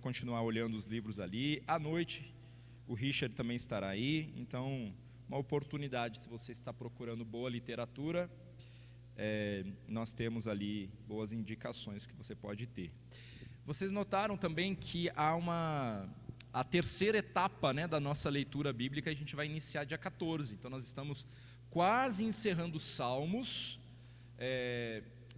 continuar olhando os livros ali. À noite, o Richard também estará aí. Então, uma oportunidade, se você está procurando boa literatura, nós temos ali boas indicações que você pode ter. Vocês notaram também que há a terceira etapa, né, da nossa leitura bíblica. A gente vai iniciar dia 14. Então, nós estamos quase encerrando os Salmos.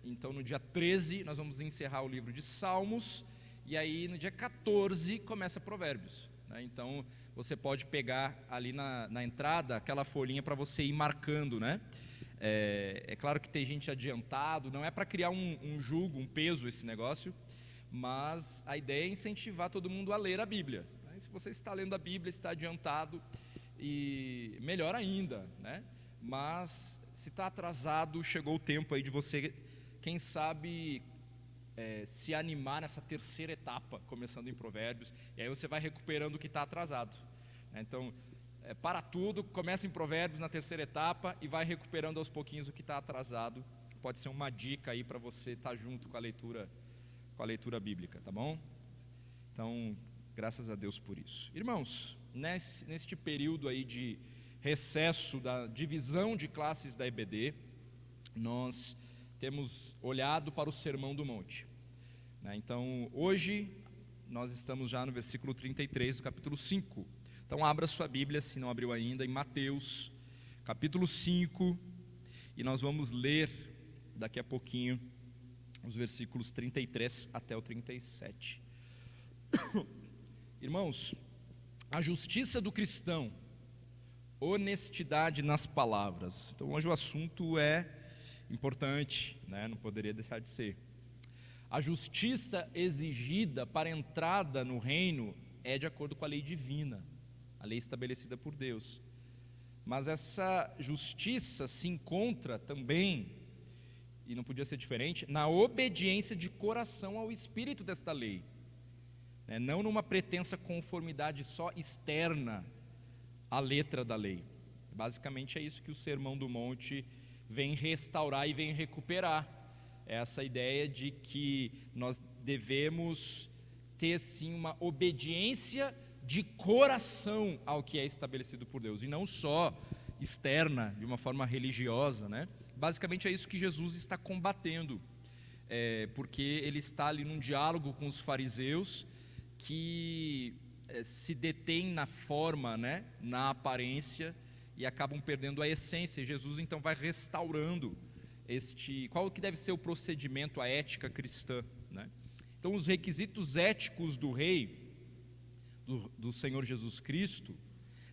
Então, no dia 13, nós vamos encerrar o livro de Salmos, e aí no dia 14 começa Provérbios, né? Então, você pode pegar ali na entrada aquela folhinha para você ir marcando, né? É claro que tem gente adiantado, não é para criar um julgo, um peso esse negócio, mas a ideia é incentivar todo mundo a ler a Bíblia, né? Se você está lendo a Bíblia, está adiantado, e melhor ainda, né? Mas se está atrasado, chegou o tempo aí de você, quem sabe, se animar nessa terceira etapa, começando em Provérbios, e aí você vai recuperando o que está atrasado. Então, para tudo, começa em Provérbios na terceira etapa e vai recuperando aos pouquinhos o que está atrasado. Pode ser uma dica aí para você estar junto com a leitura bíblica, tá bom? Então, graças a Deus por isso. Irmãos, neste período aí de recesso da divisão de classes da EBD, nós temos olhado para o Sermão do Monte, né? Então, hoje, nós estamos já no versículo 33 do capítulo 5. Então, abra sua Bíblia, se não abriu ainda, em Mateus, capítulo 5, e nós vamos ler daqui a pouquinho os versículos 33 até o 37. Irmãos, a justiça do cristão, honestidade nas palavras. Então, hoje o assunto é importante, né? Não poderia deixar de ser. A justiça exigida para a entrada no reino é de acordo com a lei divina, a lei estabelecida por Deus. Mas essa justiça se encontra também, e não podia ser diferente, na obediência de coração ao espírito desta lei, né? Não numa pretensa conformidade só externa à letra da lei. Basicamente é isso que o Sermão do Monte vem restaurar e vem recuperar, essa ideia de que nós devemos ter sim uma obediência de coração ao que é estabelecido por Deus, e não só externa, de uma forma religiosa, né? Basicamente é isso que Jesus está combatendo, porque ele está ali num diálogo com os fariseus que se detêm na forma, né, na aparência, e acabam perdendo a essência. E Jesus então vai restaurando qual que deve ser o procedimento, a ética cristã, né? Então, os requisitos éticos do rei, do Senhor Jesus Cristo,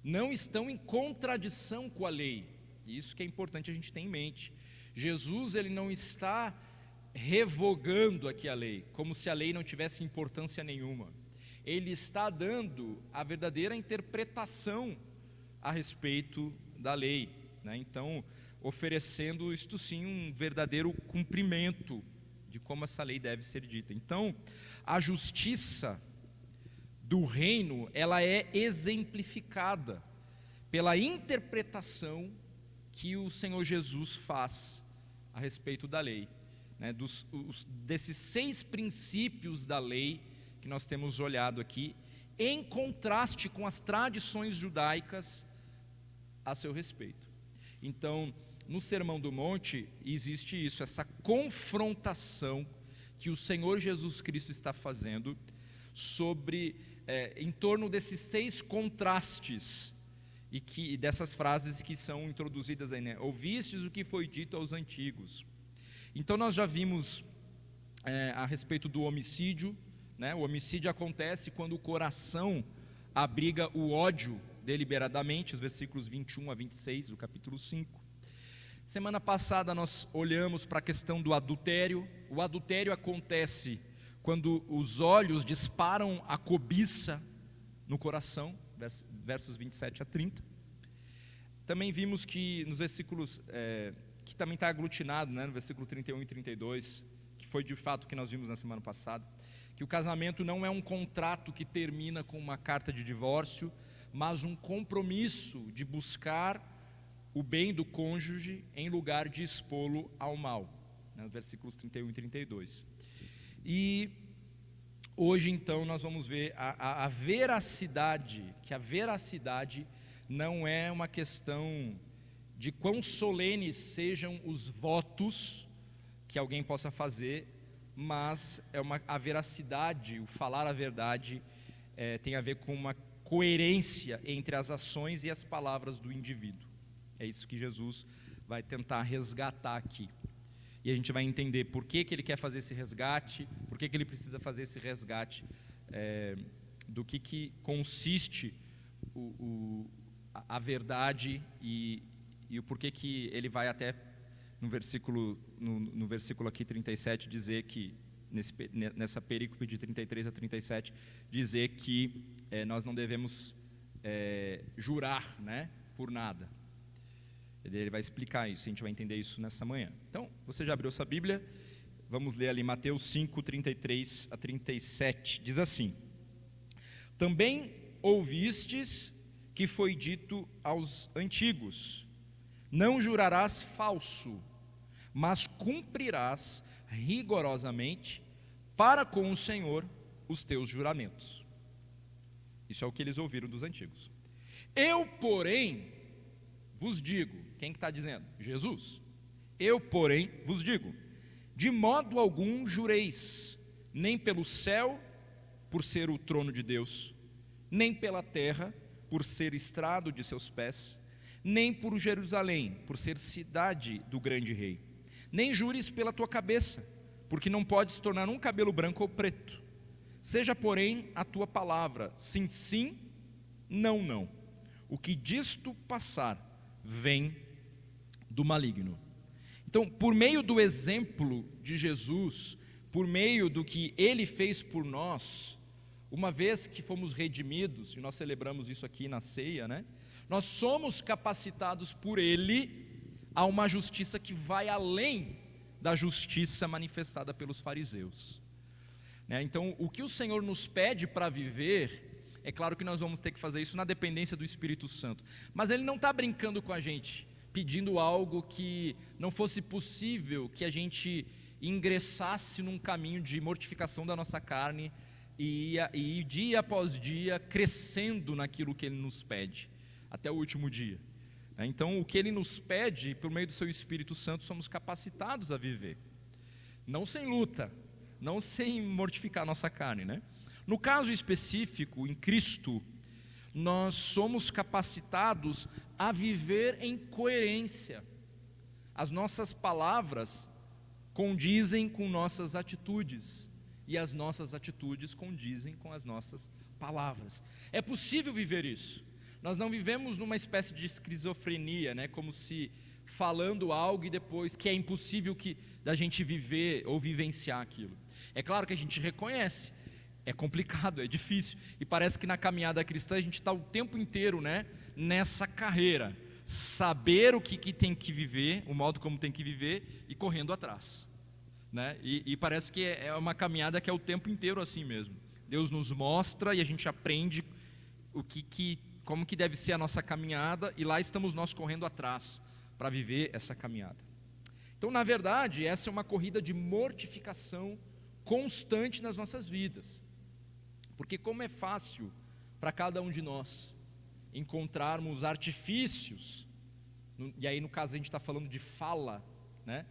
não estão em contradição com a lei. Isso que é importante a gente ter em mente. Jesus, ele não está revogando aqui a lei, como se a lei não tivesse importância nenhuma. Ele está dando a verdadeira interpretação a respeito da lei, né? Então, oferecendo isto sim um verdadeiro cumprimento de como essa lei deve ser dita. Então, a justiça do reino, ela é exemplificada pela interpretação que o Senhor Jesus faz a respeito da lei, né? Desses 6 princípios da lei que nós temos olhado aqui, em contraste com as tradições judaicas a seu respeito. Então, no Sermão do Monte existe isso, essa confrontação que o Senhor Jesus Cristo está fazendo em torno desses 6 contrastes e dessas frases que são introduzidas aí, né? Ouvistes o que foi dito aos antigos. Então, nós já vimos a respeito do homicídio, né? O homicídio acontece quando o coração abriga o ódio deliberadamente, os versículos 21 a 26 do capítulo 5. Semana passada nós olhamos para a questão do adultério. O adultério acontece quando os olhos disparam a cobiça no coração, versos 27 a 30. Também vimos que nos versículos, que também está aglutinado, né, no versículo 31 e 32, que foi de fato o que nós vimos na semana passada, que o casamento não é um contrato que termina com uma carta de divórcio, mas um compromisso de buscar o bem do cônjuge em lugar de expô-lo ao mal, né, versículos 31 e 32. E hoje então nós vamos ver a veracidade, que a veracidade não é uma questão de quão solenes sejam os votos que alguém possa fazer, mas a veracidade, o falar a verdade, tem a ver com uma coerência entre as ações e as palavras do indivíduo. É isso que Jesus vai tentar resgatar aqui. E a gente vai entender por que ele quer fazer esse resgate, por que ele precisa fazer esse resgate, do que consiste a verdade e o porquê que ele vai até no versículo aqui 37 dizer que, nessa perícope de 33 a 37, dizer que nós não devemos jurar, né, por nada. Ele vai explicar isso, a gente vai entender isso nessa manhã. Então, você já abriu sua Bíblia? Vamos ler ali Mateus 5, 33 a 37. Diz assim: também ouvistes que foi dito aos antigos: não jurarás falso, mas cumprirás rigorosamente para com o Senhor os teus juramentos. Isso é o que eles ouviram dos antigos. Eu, porém, vos digo. Quem que está dizendo? Jesus. Eu, porém, vos digo: de modo algum jureis, nem pelo céu, por ser o trono de Deus, nem pela terra, por ser estrado de seus pés, nem por Jerusalém, por ser cidade do grande rei. Nem jures pela tua cabeça, porque não podes tornar um cabelo branco ou preto. Seja, porém, a tua palavra sim, sim, não, não. O que disto passar vem do maligno. Então, por meio do exemplo de Jesus, por meio do que ele fez por nós, uma vez que fomos redimidos, e nós celebramos isso aqui na ceia, né? Nós somos capacitados por ele a uma justiça que vai além da justiça manifestada pelos fariseus, né? Então, o que o Senhor nos pede para viver, é claro que nós vamos ter que fazer isso na dependência do Espírito Santo, mas ele não está brincando com a gente, pedindo algo que não fosse possível que a gente ingressasse num caminho de mortificação da nossa carne e dia após dia crescendo naquilo que ele nos pede, até o último dia. Então, o que ele nos pede, por meio do seu Espírito Santo, somos capacitados a viver, não sem luta, não sem mortificar a nossa carne, né? No caso específico, em Cristo, nós somos capacitados a viver em coerência. As nossas palavras condizem com nossas atitudes, e as nossas atitudes condizem com as nossas palavras. É possível viver isso. Nós não vivemos numa espécie de esquizofrenia, né? Como se falando algo e depois que é impossível da gente viver ou vivenciar aquilo. É claro que a gente reconhece, é complicado, é difícil, e parece que na caminhada cristã a gente está o tempo inteiro, né, nessa carreira, saber o que tem que viver, o modo como tem que viver e correndo atrás, né? E parece que é uma caminhada que é o tempo inteiro assim mesmo. Deus nos mostra e a gente aprende como que deve ser a nossa caminhada, e lá estamos nós correndo atrás para viver essa caminhada. Então, na verdade, essa é uma corrida de mortificação constante nas nossas vidas, porque como é fácil para cada um de nós encontrarmos artifícios, e aí no caso a gente está falando de fala, né?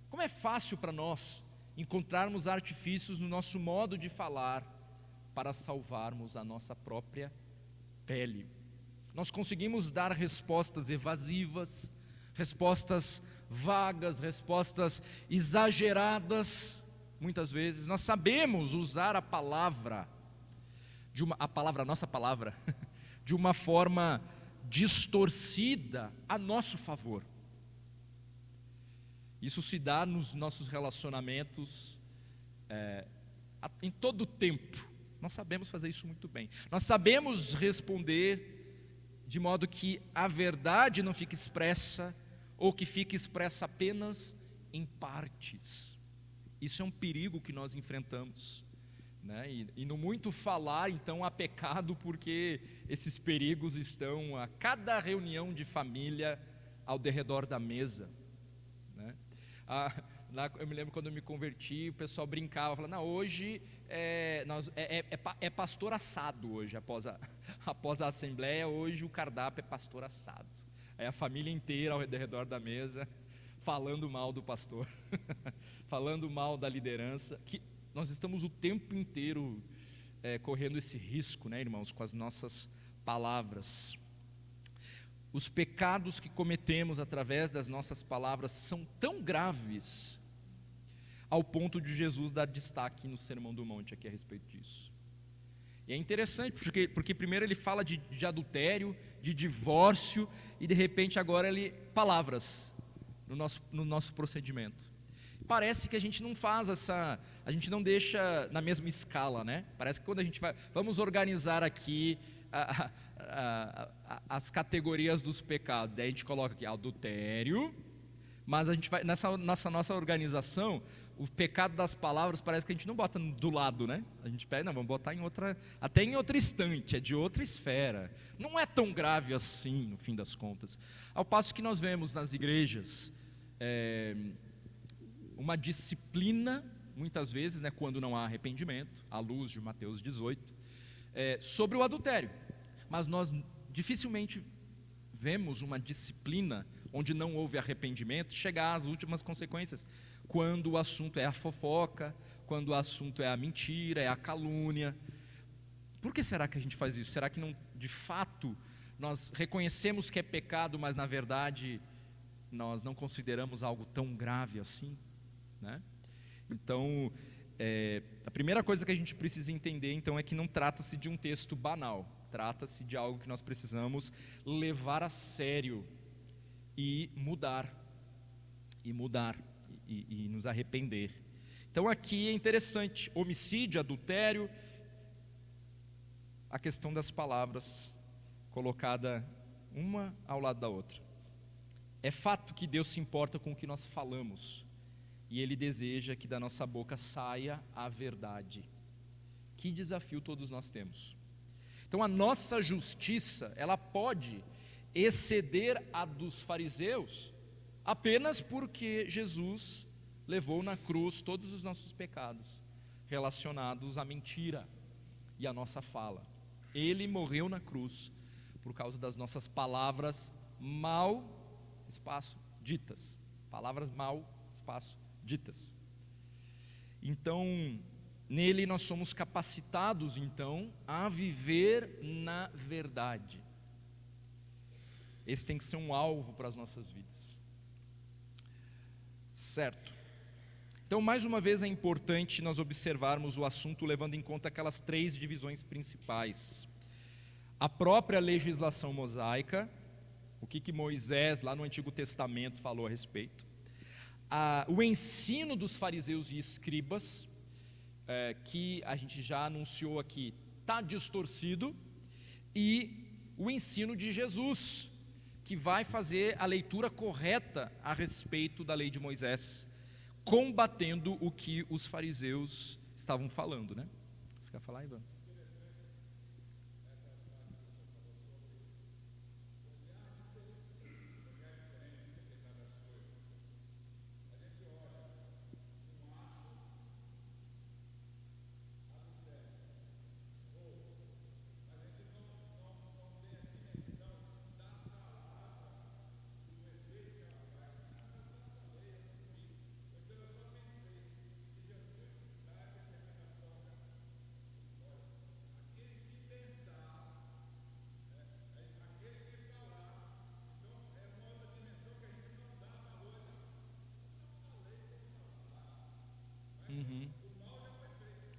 Como é fácil para nós encontrarmos artifícios no nosso modo de falar para salvarmos a nossa própria pele. Nós conseguimos dar respostas evasivas, respostas vagas, respostas exageradas. Muitas vezes nós sabemos usar a nossa palavra, de uma forma distorcida a nosso favor. Isso se dá nos nossos relacionamentos, em todo o tempo. Nós sabemos fazer isso muito bem. Nós sabemos responder de modo que a verdade não fique expressa, ou que fique expressa apenas em partes. Isso é um perigo que nós enfrentamos, né? E no muito falar, então, há pecado, porque esses perigos estão a cada reunião de família ao derredor da mesa, né? Eu me lembro quando eu me converti, o pessoal brincava, falando, não, hoje é pastor assado hoje, após a assembleia, hoje o cardápio é pastor assado. Aí a família inteira ao redor da mesa, falando mal do pastor, falando mal da liderança, que nós estamos o tempo inteiro correndo esse risco, né, irmãos, com as nossas palavras. Os pecados que cometemos através das nossas palavras são tão graves, ao ponto de Jesus dar destaque no Sermão do Monte aqui a respeito disso. E é interessante, porque primeiro ele fala de adultério, de divórcio, e de repente agora palavras no nosso procedimento. Parece que a gente não faz a gente não deixa na mesma escala, né? Parece que quando a gente vamos organizar aqui as categorias dos pecados, daí a gente coloca aqui adultério, mas a gente vai, nessa nossa organização, o pecado das palavras parece que a gente não bota do lado, né? A gente pega, não, vamos botar até em outra estante, é de outra esfera. Não é tão grave assim, no fim das contas. Ao passo que nós vemos nas igrejas uma disciplina, muitas vezes, né, quando não há arrependimento, à luz de Mateus 18, sobre o adultério. Mas nós dificilmente vemos uma disciplina onde não houve arrependimento chegar às últimas consequências, quando o assunto é a fofoca, quando o assunto é a mentira, é a calúnia. Por que será que a gente faz isso? Será que não, de fato, nós reconhecemos que é pecado, mas na verdade nós não consideramos algo tão grave assim, né? Então, a primeira coisa que a gente precisa entender, então, é que não trata-se de um texto banal, trata-se de algo que nós precisamos levar a sério e mudar, e nos arrepender. Então aqui é interessante, homicídio, adultério, a questão das palavras colocada uma ao lado da outra. É fato que Deus se importa com o que nós falamos, e Ele deseja que da nossa boca saia a verdade. Que desafio todos nós temos. Então a nossa justiça, ela pode exceder a dos fariseus, apenas porque Jesus levou na cruz todos os nossos pecados relacionados à mentira e à nossa fala. Ele morreu na cruz por causa das nossas palavras ditas. Palavras ditas. Então, nele nós somos capacitados, então, a viver na verdade. Esse tem que ser um alvo para as nossas vidas. Certo. Então, mais uma vez é importante nós observarmos o assunto levando em conta aquelas 3 divisões principais. A própria legislação mosaica, o que Moisés lá no Antigo Testamento falou a respeito. O ensino dos fariseus e escribas, que a gente já anunciou aqui, está distorcido, e o ensino de Jesus, que vai fazer a leitura correta a respeito da lei de Moisés, combatendo o que os fariseus estavam falando, né? Você quer falar, Ivan?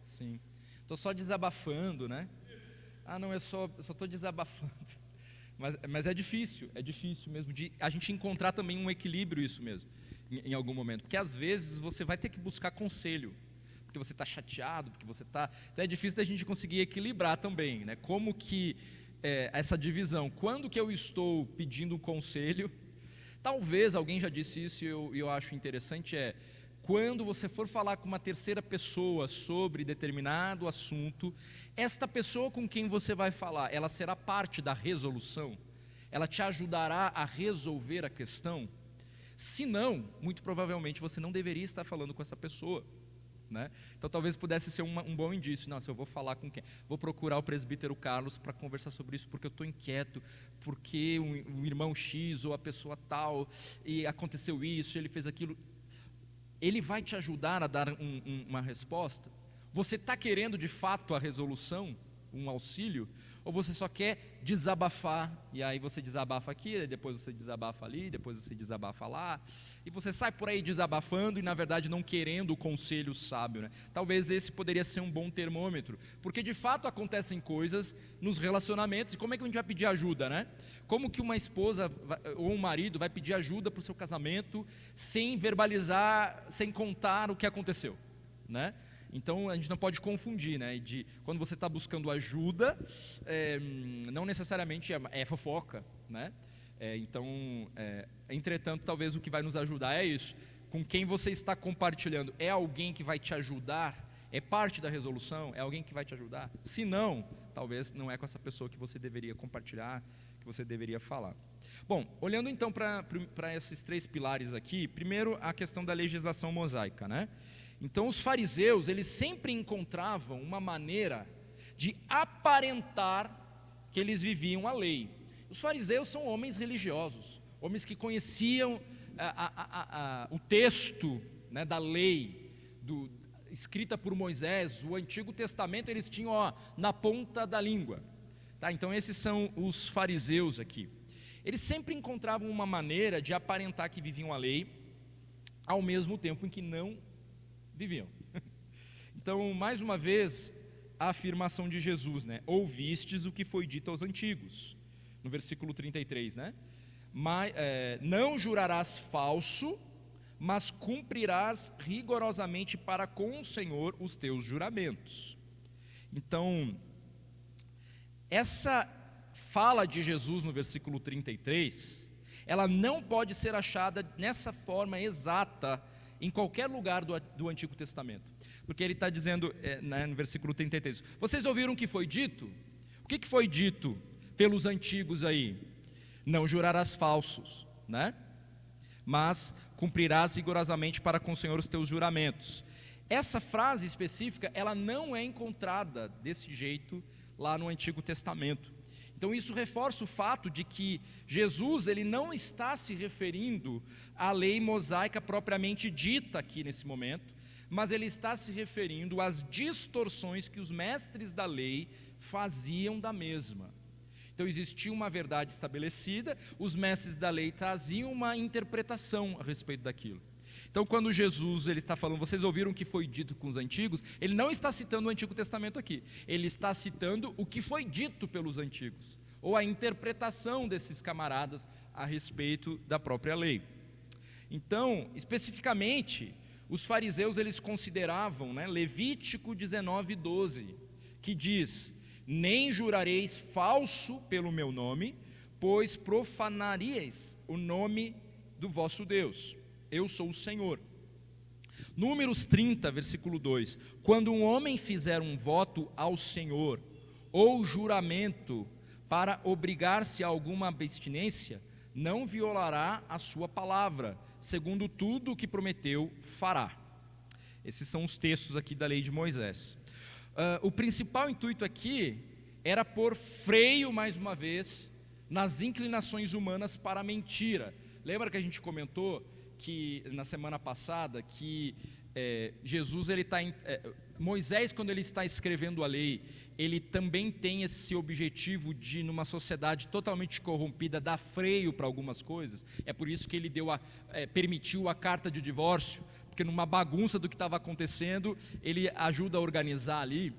Sim. Estou só desabafando, né? Não, eu só estou desabafando. Mas é difícil mesmo de a gente encontrar também um equilíbrio, isso mesmo, em algum momento. Porque às vezes você vai ter que buscar conselho, porque você está chateado, porque você está... Então é difícil da gente conseguir equilibrar também, né? Como que essa divisão, quando que eu estou pedindo um conselho, talvez alguém já disse isso e eu acho interessante, quando você for falar com uma terceira pessoa sobre determinado assunto, esta pessoa com quem você vai falar, ela será parte da resolução? Ela te ajudará a resolver a questão? Se não, muito provavelmente você não deveria estar falando com essa pessoa, né? Então talvez pudesse ser um bom indício. Nossa, eu vou falar com quem? Vou procurar o presbítero Carlos para conversar sobre isso, porque eu estou inquieto, porque um irmão X ou a pessoa tal, e aconteceu isso, ele fez aquilo. Ele vai te ajudar a dar uma resposta? Você está querendo de fato a resolução, um auxílio? Ou você só quer desabafar, e aí você desabafa aqui, depois você desabafa ali, depois você desabafa lá, e você sai por aí desabafando e na verdade não querendo o conselho sábio, né? Talvez esse poderia ser um bom termômetro, porque de fato acontecem coisas nos relacionamentos, e como é que a gente vai pedir ajuda, né? Como que uma esposa ou um marido vai pedir ajuda para o seu casamento sem verbalizar, sem contar o que aconteceu, né? Então a gente não pode confundir, né? Quando você está buscando ajuda, não necessariamente é fofoca, né? Entretanto, talvez o que vai nos ajudar é isso. Com quem você está compartilhando, é alguém que vai te ajudar? É parte da resolução? É alguém que vai te ajudar? Se não, talvez não é com essa pessoa que você deveria compartilhar, que você deveria falar. Bom, olhando então para esses 3 pilares aqui, primeiro a questão da legislação mosaica, né? Então os fariseus, eles sempre encontravam uma maneira de aparentar que eles viviam a lei. Os fariseus são homens religiosos, homens que conheciam o texto, né, da lei, escrita por Moisés, o Antigo Testamento eles tinham na ponta da língua. Tá? Então esses são os fariseus aqui. Eles sempre encontravam uma maneira de aparentar que viviam a lei, ao mesmo tempo em que não viviam. Então, mais uma vez, a afirmação de Jesus, né? Ouvistes o que foi dito aos antigos, no versículo 33, né? Não jurarás falso, mas cumprirás rigorosamente para com o Senhor os teus juramentos. Então, essa fala de Jesus no versículo 33, ela não pode ser achada nessa forma exata em qualquer lugar do Antigo Testamento, porque ele está dizendo, no versículo 33, vocês ouviram o que foi dito? O que foi dito pelos antigos aí? Não jurarás falsos, né? Mas cumprirás rigorosamente para com o Senhor os teus juramentos. Essa frase específica, ela não é encontrada desse jeito lá no Antigo Testamento. Então isso reforça o fato de que Jesus, ele não está se referindo à lei mosaica propriamente dita aqui nesse momento, mas ele está se referindo às distorções que os mestres da lei faziam da mesma. Então existia uma verdade estabelecida, os mestres da lei traziam uma interpretação a respeito daquilo. Então quando Jesus ele está falando, vocês ouviram o que foi dito com os antigos, ele não está citando o Antigo Testamento aqui, ele está citando o que foi dito pelos antigos, ou a interpretação desses camaradas a respeito da própria lei. Então, especificamente, os fariseus eles consideravam, né, Levítico 19:12, que diz: nem jurareis falso pelo meu nome, pois profanaríeis o nome do vosso Deus. Eu sou o Senhor. Números 30, versículo 2: quando um homem fizer um voto ao Senhor, ou juramento para obrigar-se a alguma abstinência, não violará a sua palavra, segundo tudo o que prometeu, fará. Esses são os textos aqui da lei de Moisés. O principal intuito aqui era pôr freio, mais uma vez, nas inclinações humanas para a mentira. Lembra que a gente comentou que na semana passada que Jesus Moisés, quando ele está escrevendo a lei, ele também tem esse objetivo de, numa sociedade totalmente corrompida, dar freio para algumas coisas. É por isso que ele permitiu a carta de divórcio, porque numa bagunça do que estava acontecendo, ele ajuda a organizar ali,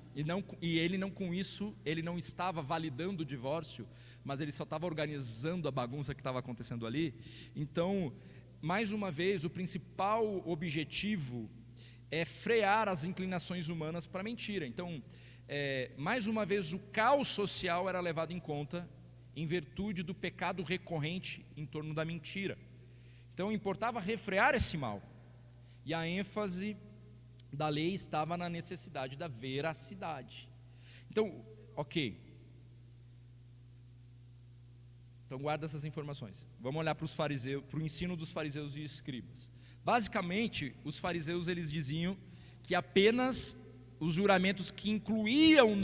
e ele não, com isso, ele não estava validando o divórcio, mas ele só estava organizando a bagunça que estava acontecendo ali. Então, mais uma vez, o principal objetivo é frear as inclinações humanas para a mentira. Então, mais uma vez, o caos social era levado em conta em virtude do pecado recorrente em torno da mentira. Então, importava refrear esse mal. E a ênfase da lei estava na necessidade da veracidade. Então, ok. Então guarda essas informações. Vamos olhar para os fariseus, para o ensino dos fariseus e escribas. Basicamente, os fariseus eles diziam que apenas os juramentos que incluíam o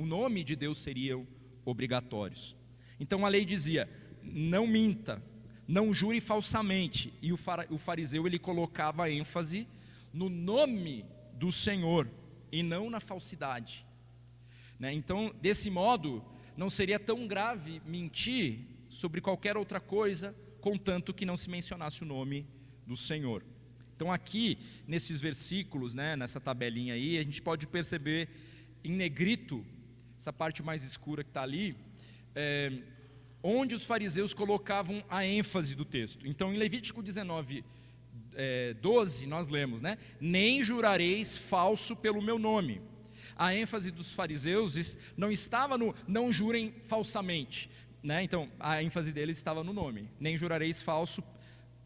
nome de Deus seriam obrigatórios. Então a lei dizia: não minta, não jure falsamente. E o fariseu ele colocava ênfase no nome do Senhor e não na falsidade, né? Então, desse modo, não seria tão grave mentir sobre qualquer outra coisa, contanto que não se mencionasse o nome do Senhor. Então aqui, nesses versículos, né, nessa tabelinha aí, a gente pode perceber em negrito, essa parte mais escura que está ali, onde os fariseus colocavam a ênfase do texto. Então em Levítico 19, 12, nós lemos, né, nem jurareis falso pelo meu nome. A ênfase dos fariseus não estava no não jurem falsamente, né? Então a ênfase deles estava no nome, nem jurareis falso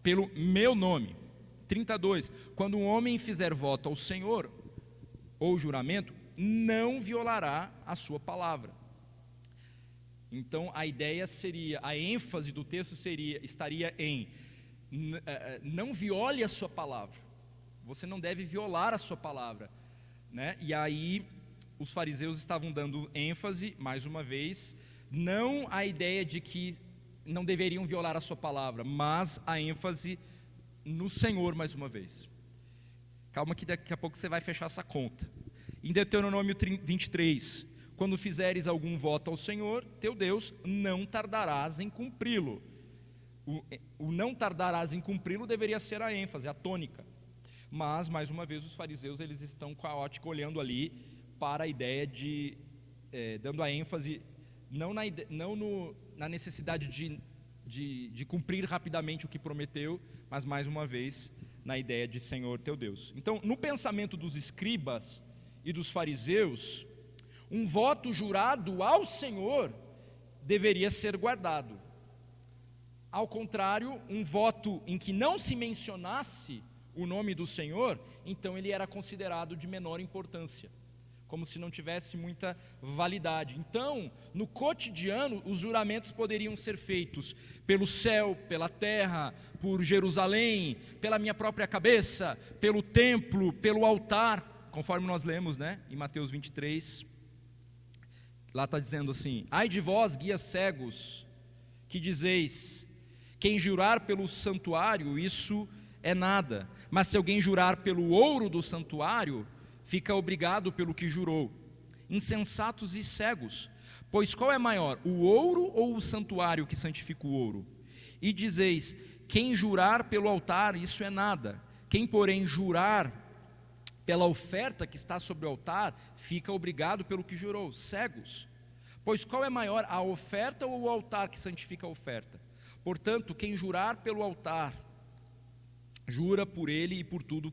pelo meu nome. 32, quando um homem fizer voto ao Senhor, ou juramento, não violará a sua palavra. Então a ideia seria, a ênfase do texto estaria em não viole a sua palavra, você não deve violar a sua palavra, né? E aí os fariseus estavam dando ênfase, mais uma vez, não a ideia de que não deveriam violar a sua palavra, mas a ênfase no Senhor mais uma vez. Calma que daqui a pouco você vai fechar essa conta. Em Deuteronômio 23, quando fizeres algum voto ao Senhor, teu Deus, não tardarás em cumpri-lo. O não tardarás em cumpri-lo deveria ser a ênfase, a tônica. Mas, mais uma vez, os fariseus eles estão com a ótica olhando ali para a ideia de, dando a ênfase, não na necessidade de cumprir rapidamente o que prometeu, mas mais uma vez na ideia de Senhor teu Deus. Então, no pensamento dos escribas e dos fariseus, um voto jurado ao Senhor deveria ser guardado. Ao contrário, um voto em que não se mencionasse o nome do Senhor, então ele era considerado de menor importância, como se não tivesse muita validade. Então, no cotidiano, os juramentos poderiam ser feitos pelo céu, pela terra, por Jerusalém, pela minha própria cabeça, pelo templo, pelo altar, conforme nós lemos, né, em Mateus 23. Lá está dizendo assim: ai de vós, guias cegos, que dizeis, quem jurar pelo santuário, isso é nada, mas se alguém jurar pelo ouro do santuário, fica obrigado pelo que jurou. Insensatos e cegos, pois qual é maior, o ouro ou o santuário que santifica o ouro? E dizeis, quem jurar pelo altar, isso é nada, quem porém jurar pela oferta que está sobre o altar, fica obrigado pelo que jurou. Cegos, pois qual é maior, a oferta ou o altar que santifica a oferta? Portanto, quem jurar pelo altar, jura por ele e por tudo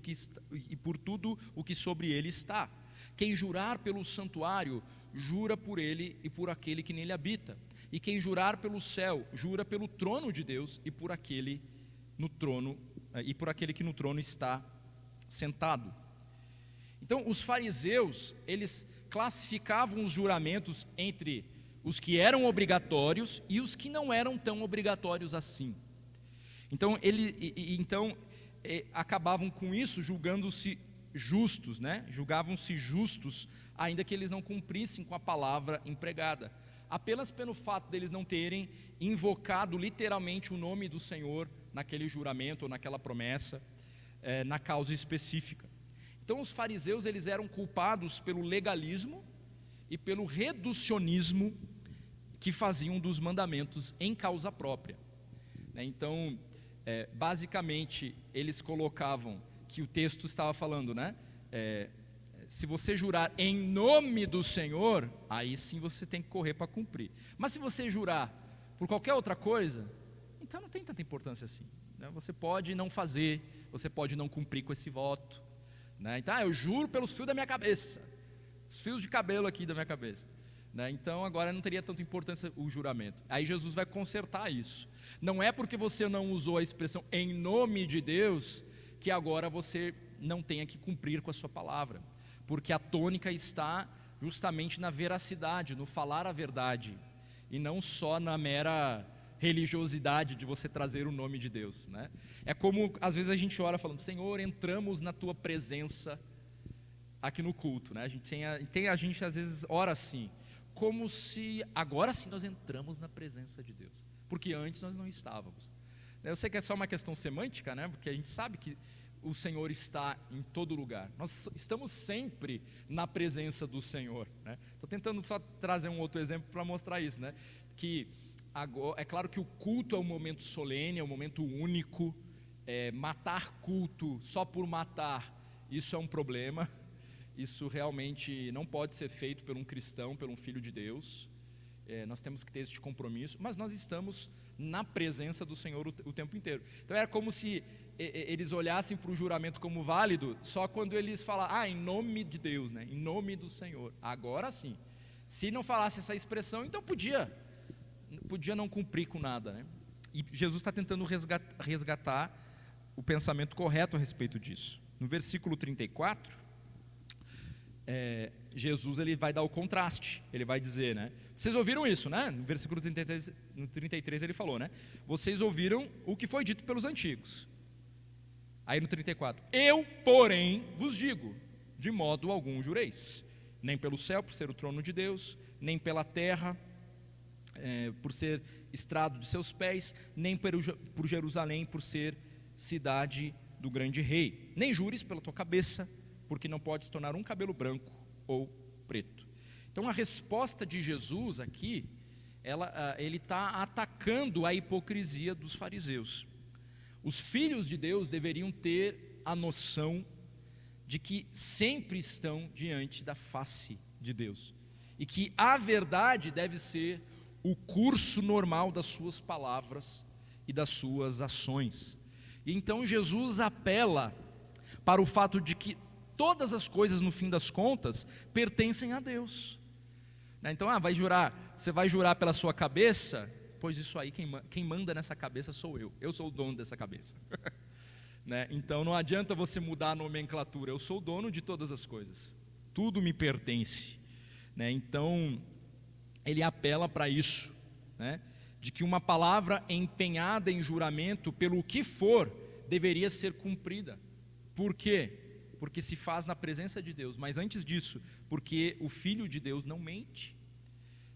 o que sobre ele está. Quem jurar pelo santuário, jura por ele e por aquele que nele habita. E quem jurar pelo céu, jura pelo trono de Deus e por aquele que no trono está sentado. Então, os fariseus, eles classificavam os juramentos entre os que eram obrigatórios e os que não eram tão obrigatórios assim. Então, acabavam com isso julgando-se justos, né? Julgavam-se justos, ainda que eles não cumprissem com a palavra empregada, apenas pelo fato deles não terem invocado literalmente o nome do Senhor naquele juramento ou naquela promessa, na causa específica. Então os fariseus eles eram culpados pelo legalismo e pelo reducionismo que faziam dos mandamentos em causa própria, né? Então, basicamente, eles colocavam que o texto estava falando, né? Se você jurar em nome do Senhor, aí sim você tem que correr para cumprir. Mas se você jurar por qualquer outra coisa, então não tem tanta importância assim, né? Você pode não fazer, você pode não cumprir com esse voto, né? Então, eu juro pelos fios da minha cabeça, os fios de cabelo aqui da minha cabeça, né? Então agora não teria tanta importância o juramento. Aí Jesus vai consertar isso. Não é porque você não usou a expressão em nome de Deus que agora você não tenha que cumprir com a sua palavra, porque a tônica está justamente na veracidade, no falar a verdade, e não só na mera religiosidade de você trazer o nome de Deus, né? É como, às vezes a gente ora falando: Senhor, entramos na tua presença aqui no culto, né? A gente às vezes ora assim, como se agora sim nós entramos na presença de Deus, porque antes nós não estávamos. Eu sei que é só uma questão semântica, né? Porque a gente sabe que o Senhor está em todo lugar. Nós estamos sempre na presença do Senhor, né? Estou tentando só trazer um outro exemplo para mostrar isso, né? Que agora, é claro que o culto é um momento solene, é um momento único. Matar culto só por matar, isso é um problema. Isso realmente não pode ser feito por um cristão, por um filho de Deus. Nós temos que ter esse compromisso, mas nós estamos na presença do Senhor o tempo inteiro. Então era como se eles olhassem para o juramento como válido só quando eles falam: em nome de Deus, né? Em nome do Senhor. Agora sim. Se não falasse essa expressão, então podia não cumprir com nada, né? E Jesus está tentando resgatar o pensamento correto a respeito disso. No versículo 34, Jesus ele vai dar o contraste. Ele vai dizer, né? Vocês ouviram isso, né? No versículo 33 ele falou, né? Vocês ouviram o que foi dito pelos antigos. Aí no 34, eu, porém, vos digo, de modo algum jureis, nem pelo céu, por ser o trono de Deus, nem pela terra, por ser estrado de seus pés, nem por Jerusalém, por ser cidade do grande rei. Nem jures pela tua cabeça, porque não pode se tornar um cabelo branco ou preto. Então a resposta de Jesus aqui, ele está atacando a hipocrisia dos fariseus. Os filhos de Deus deveriam ter a noção de que sempre estão diante da face de Deus, e que a verdade deve ser o curso normal das suas palavras e das suas ações. E então Jesus apela para o fato de que todas as coisas, no fim das contas, pertencem a Deus. Então, você vai jurar pela sua cabeça? Pois isso aí, quem manda nessa cabeça sou eu sou o dono dessa cabeça. Né? Então não adianta você mudar a nomenclatura, eu sou o dono de todas as coisas, tudo me pertence. Né? Então, ele apela para isso, né? De que uma palavra empenhada em juramento, pelo que for, deveria ser cumprida. Por quê? Porque se faz na presença de Deus, mas antes disso, porque o Filho de Deus não mente,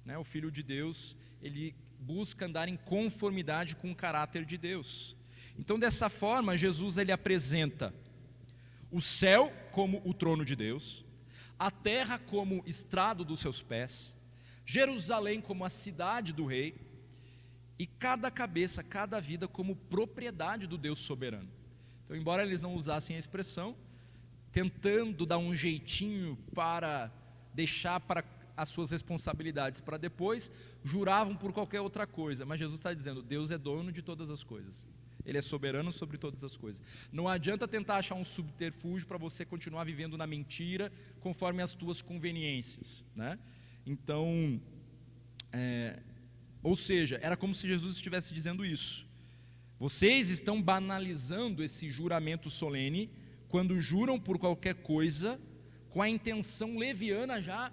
né? O Filho de Deus, ele busca andar em conformidade com o caráter de Deus. Então, dessa forma, Jesus ele apresenta o céu como o trono de Deus, a terra como estrado dos seus pés, Jerusalém como a cidade do rei, e cada cabeça, cada vida como propriedade do Deus soberano. Então, embora eles não usassem a expressão, tentando dar um jeitinho para deixar para as suas responsabilidades para depois, juravam por qualquer outra coisa. Mas Jesus está dizendo: Deus é dono de todas as coisas, Ele é soberano sobre todas as coisas. Não adianta tentar achar um subterfúgio para você continuar vivendo na mentira, conforme as tuas conveniências, né? Então, ou seja, era como se Jesus estivesse dizendo isso: vocês estão banalizando esse juramento solene, quando juram por qualquer coisa, com a intenção leviana já,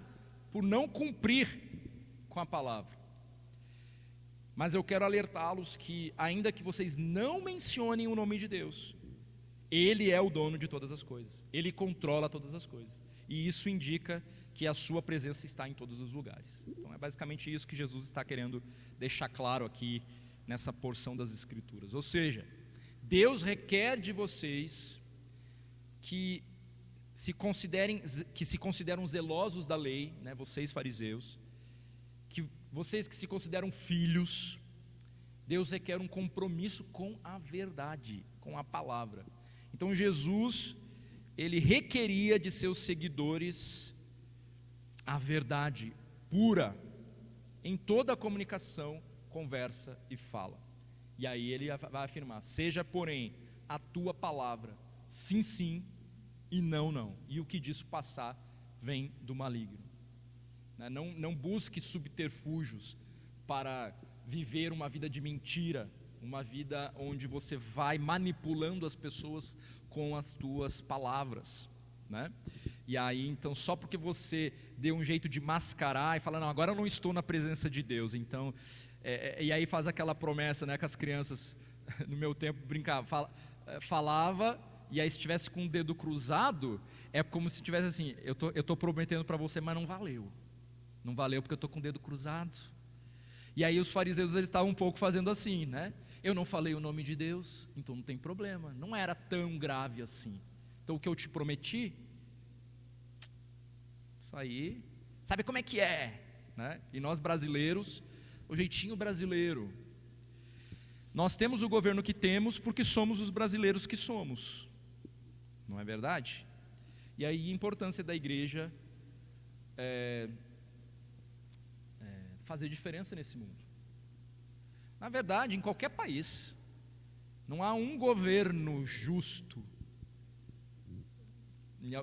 por não cumprir com a palavra. Mas eu quero alertá-los que, ainda que vocês não mencionem o nome de Deus, Ele é o dono de todas as coisas, Ele controla todas as coisas, e isso indica que a sua presença está em todos os lugares. Então é basicamente isso que Jesus está querendo deixar claro aqui nessa porção das Escrituras. Ou seja, Deus requer de vocês que se consideram zelosos da lei, né, vocês fariseus, que vocês que se consideram filhos. Deus requer um compromisso com a verdade, com a palavra. Então Jesus, ele requeria de seus seguidores a verdade pura em toda a comunicação, conversa e fala. E aí ele vai afirmar: seja, porém, a tua palavra sim, sim, e não, não. E o que disso passar vem do maligno. Não busque subterfúgios para viver uma vida de mentira, uma vida onde você vai manipulando as pessoas com as tuas palavras, né? E aí, então, só porque você deu um jeito de mascarar e falar: não, agora eu não estou na presença de Deus, então E aí faz aquela promessa, né, que as crianças, no meu tempo, brincavam, falava, e aí se estivesse com o dedo cruzado, é como se tivesse assim, eu tô prometendo para você, mas não valeu. Não valeu porque eu estou com o dedo cruzado. E aí os fariseus, eles estavam um pouco fazendo assim, né? Eu não falei o nome de Deus, então não tem problema. Não era tão grave assim. Então o que eu te prometi, isso aí, sabe como é que é, né? E nós brasileiros, o jeitinho brasileiro, nós temos o governo que temos porque somos os brasileiros que somos, não é verdade? E aí a importância da igreja fazer diferença nesse mundo. Na verdade, em qualquer país, não há um governo justo.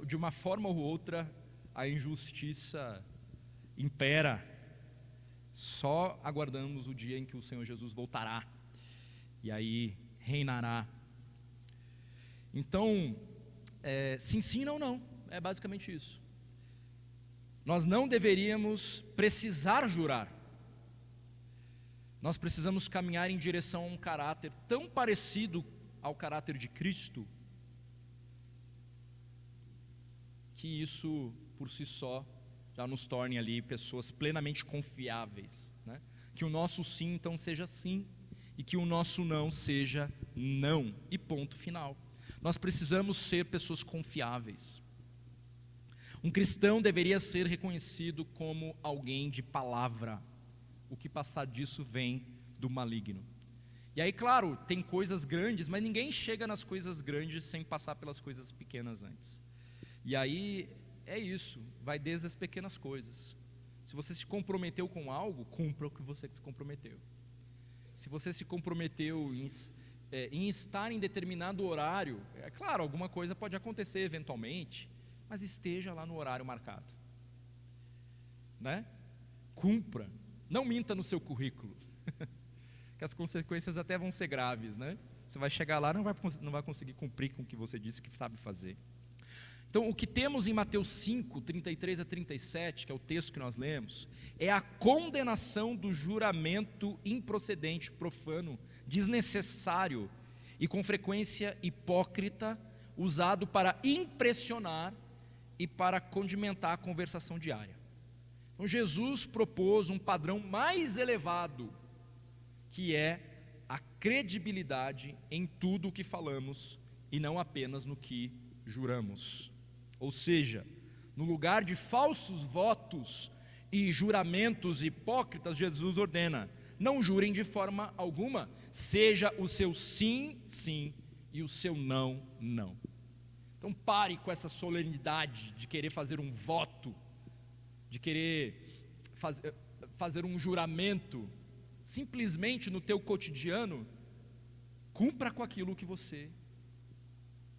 De uma forma ou outra, a injustiça impera. Só aguardamos o dia em que o Senhor Jesus voltará e aí reinará. Então, se ensina ou não, é basicamente isso. Nós não deveríamos precisar jurar. Nós precisamos caminhar em direção a um caráter tão parecido ao caráter de Cristo, que isso por si só já nos torne ali pessoas plenamente confiáveis, né? Que o nosso sim então seja sim, e que o nosso não seja não, e ponto final. Nós precisamos ser pessoas confiáveis. Um cristão deveria ser reconhecido como alguém de palavra. O que passar disso vem do maligno. E aí, claro, tem coisas grandes, mas ninguém chega nas coisas grandes sem passar pelas coisas pequenas antes. E aí é isso, vai desde as pequenas coisas. Se você se comprometeu com algo, cumpra o que você se comprometeu. Se você se comprometeu em estar em determinado horário, é claro, alguma coisa pode acontecer eventualmente, mas esteja lá no horário marcado, né? Cumpra, não minta no seu currículo, que as consequências até vão ser graves, né? Você vai chegar lá e não vai conseguir cumprir com o que você disse que sabe fazer. Então, o que temos em Mateus 5, 33 a 37, que é o texto que nós lemos, é a condenação do juramento improcedente, profano, desnecessário e com frequência hipócrita, usado para impressionar e para condimentar a conversação diária. Então, Jesus propôs um padrão mais elevado, que é a credibilidade em tudo o que falamos e não apenas no que juramos. Ou seja, no lugar de falsos votos e juramentos hipócritas, Jesus ordena: não jurem de forma alguma, seja o seu sim, sim, e o seu não, não. Então pare com essa solenidade de querer fazer um voto, de querer fazer um juramento. Simplesmente no teu cotidiano, cumpra com aquilo que você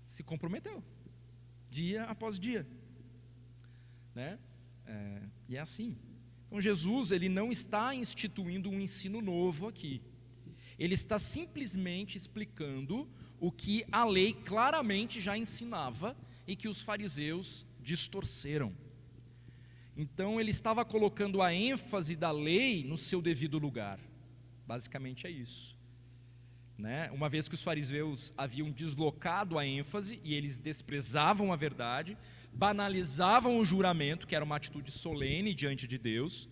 se comprometeu, dia após dia, né? E é assim. Então Jesus, ele não está instituindo um ensino novo aqui. Ele está simplesmente explicando o que a lei claramente já ensinava e que os fariseus distorceram. Então ele estava colocando a ênfase da lei no seu devido lugar. Basicamente é isso, né? Uma vez que os fariseus haviam deslocado a ênfase e eles desprezavam a verdade, banalizavam o juramento, que era uma atitude solene diante de Deus,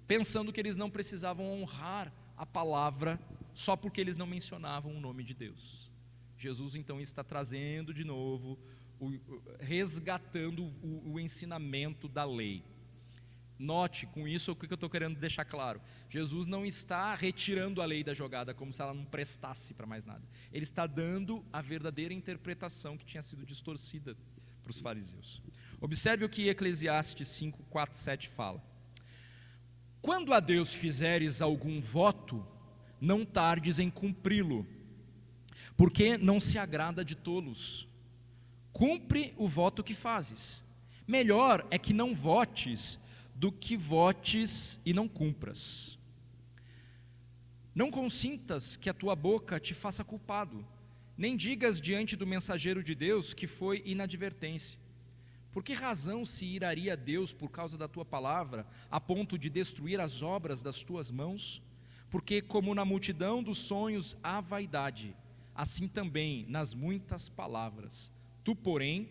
pensando que eles não precisavam honrar a palavra só porque eles não mencionavam o nome de Deus. Jesus então está trazendo de novo, resgatando o ensinamento da lei. Note com isso o que eu estou querendo deixar claro: Jesus não está retirando a lei da jogada como se ela não prestasse para mais nada. Ele está dando a verdadeira interpretação que tinha sido distorcida para os fariseus. Observe o que Eclesiastes 5, 4, 7 fala: quando a Deus fizeres algum voto, não tardes em cumpri-lo, porque não se agrada de tolos. Cumpre o voto que fazes. Melhor é que não votes do que votes e não cumpras. Não consintas que a tua boca te faça culpado, nem digas diante do mensageiro de Deus que foi inadvertência. Por que razão se iraria Deus por causa da tua palavra, a ponto de destruir as obras das tuas mãos? Porque como na multidão dos sonhos há vaidade, assim também nas muitas palavras. Tu, porém,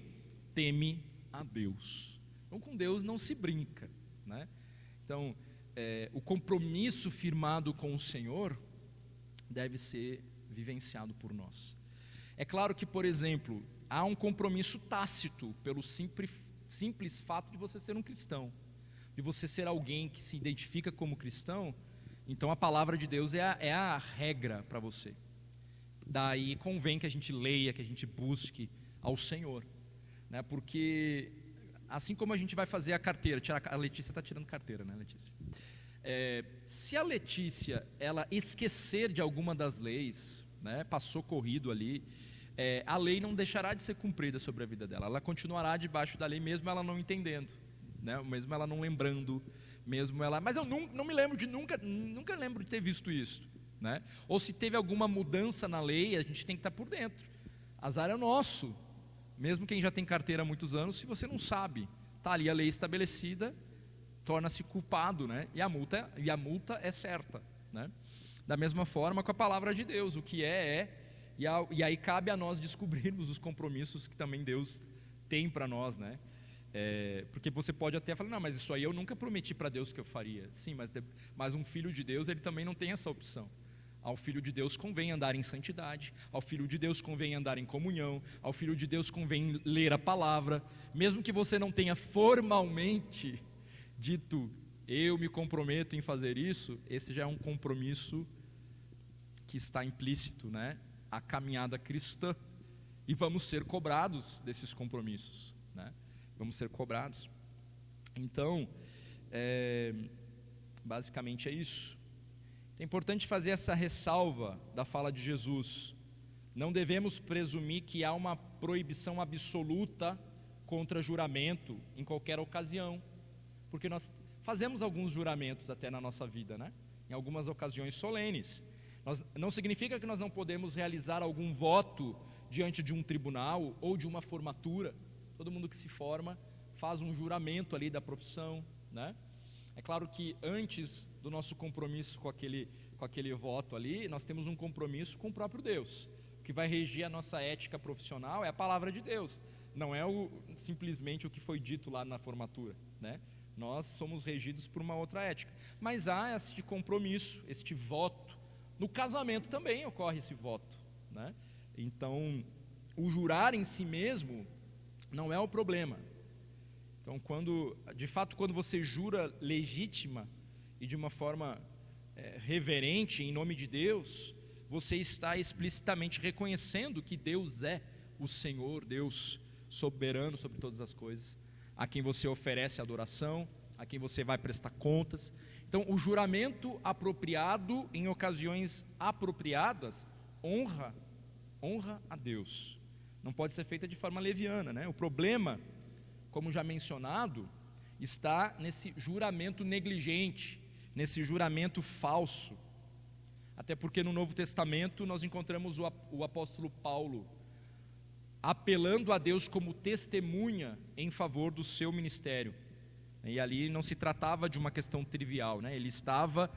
teme a Deus. Então, com Deus não se brinca, né? Então, o compromisso firmado com o Senhor deve ser vivenciado por nós. É claro que, por exemplo, há um compromisso tácito pelo simples fato de você ser um cristão, de você ser alguém que se identifica como cristão. Então a palavra de Deus é a regra para você. Daí convém que a gente leia, que a gente busque ao Senhor, né? Porque assim como a gente vai fazer a carteira, a Letícia está tirando carteira, né, Letícia? Se a Letícia ela esquecer de alguma das leis, né, passou corrido ali, a lei não deixará de ser cumprida sobre a vida dela. Ela continuará debaixo da lei, mesmo ela não entendendo, né, mesmo ela não lembrando, mesmo ela. Mas eu não me lembro de nunca lembro de ter visto isso, né? Ou se teve alguma mudança na lei, a gente tem que estar por dentro. Azar é nosso, mesmo quem já tem carteira há muitos anos, se você não sabe, está ali a lei estabelecida, torna-se culpado, né? E a multa é certa, né? Da mesma forma com a palavra de Deus, o que e aí cabe a nós descobrirmos os compromissos que também Deus tem para nós, né? Porque você pode até falar, não, mas isso aí eu nunca prometi para Deus que eu faria. Sim, mas um filho de Deus, ele também não tem essa opção. Ao filho de Deus convém andar em santidade, ao filho de Deus convém andar em comunhão, ao filho de Deus convém ler a palavra, mesmo que você não tenha formalmente dito, eu me comprometo em fazer isso, esse já é um compromisso que está implícito, né? A caminhada cristã, e vamos ser cobrados desses compromissos, né? Vamos ser cobrados. Então, basicamente é isso. É importante fazer essa ressalva da fala de Jesus. Não devemos presumir que há uma proibição absoluta contra juramento em qualquer ocasião, porque nós fazemos alguns juramentos até na nossa vida, né? Em algumas ocasiões solenes. Não significa que nós não podemos realizar algum voto diante de um tribunal ou de uma formatura. Todo mundo que se forma faz um juramento ali da profissão, né? É claro que antes do nosso compromisso com aquele voto ali, nós temos um compromisso com o próprio Deus. O que vai regir a nossa ética profissional é a palavra de Deus, não é simplesmente o que foi dito lá na formatura, né? Nós somos regidos por uma outra ética, mas há este compromisso, este voto. No casamento também ocorre esse voto, né? Então, o jurar em si mesmo não é o problema. Então, quando você jura legítima e de uma forma reverente em nome de Deus, você está explicitamente reconhecendo que Deus é o Senhor, Deus soberano sobre todas as coisas, a quem você oferece adoração, a quem você vai prestar contas. Então, o juramento apropriado em ocasiões apropriadas honra a Deus. Não pode ser feita de forma leviana, né? O problema, como já mencionado, está nesse juramento negligente, nesse juramento falso. Até porque no Novo Testamento nós encontramos o apóstolo Paulo apelando a Deus como testemunha em favor do seu ministério. E ali não se tratava de uma questão trivial, né? Ele estava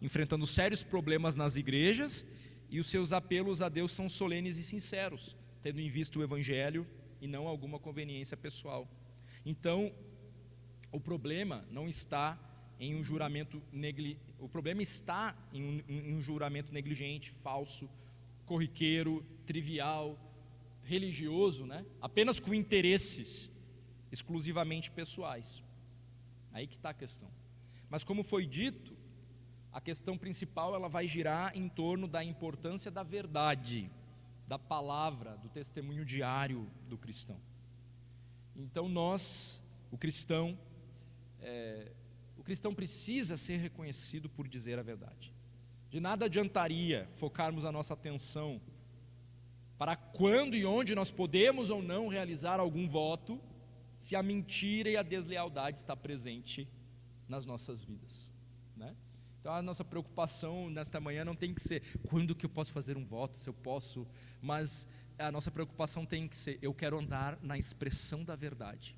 enfrentando sérios problemas nas igrejas e os seus apelos a Deus são solenes e sinceros, tendo em vista o evangelho e não alguma conveniência pessoal. Então, o problema não está em um juramento o problema está em um juramento negligente, falso, corriqueiro, trivial, religioso, né? Apenas com interesses exclusivamente pessoais. Aí que está a questão. Mas como foi dito, a questão principal ela vai girar em torno da importância da verdade, da palavra, do testemunho diário do cristão. Então o cristão precisa ser reconhecido por dizer a verdade. De nada adiantaria focarmos a nossa atenção para quando e onde nós podemos ou não realizar algum voto, se a mentira e a deslealdade está presente nas nossas vidas, né? Então a nossa preocupação nesta manhã não tem que ser quando que eu posso fazer um voto, se eu posso, mas a nossa preocupação tem que ser, eu quero andar na expressão da verdade.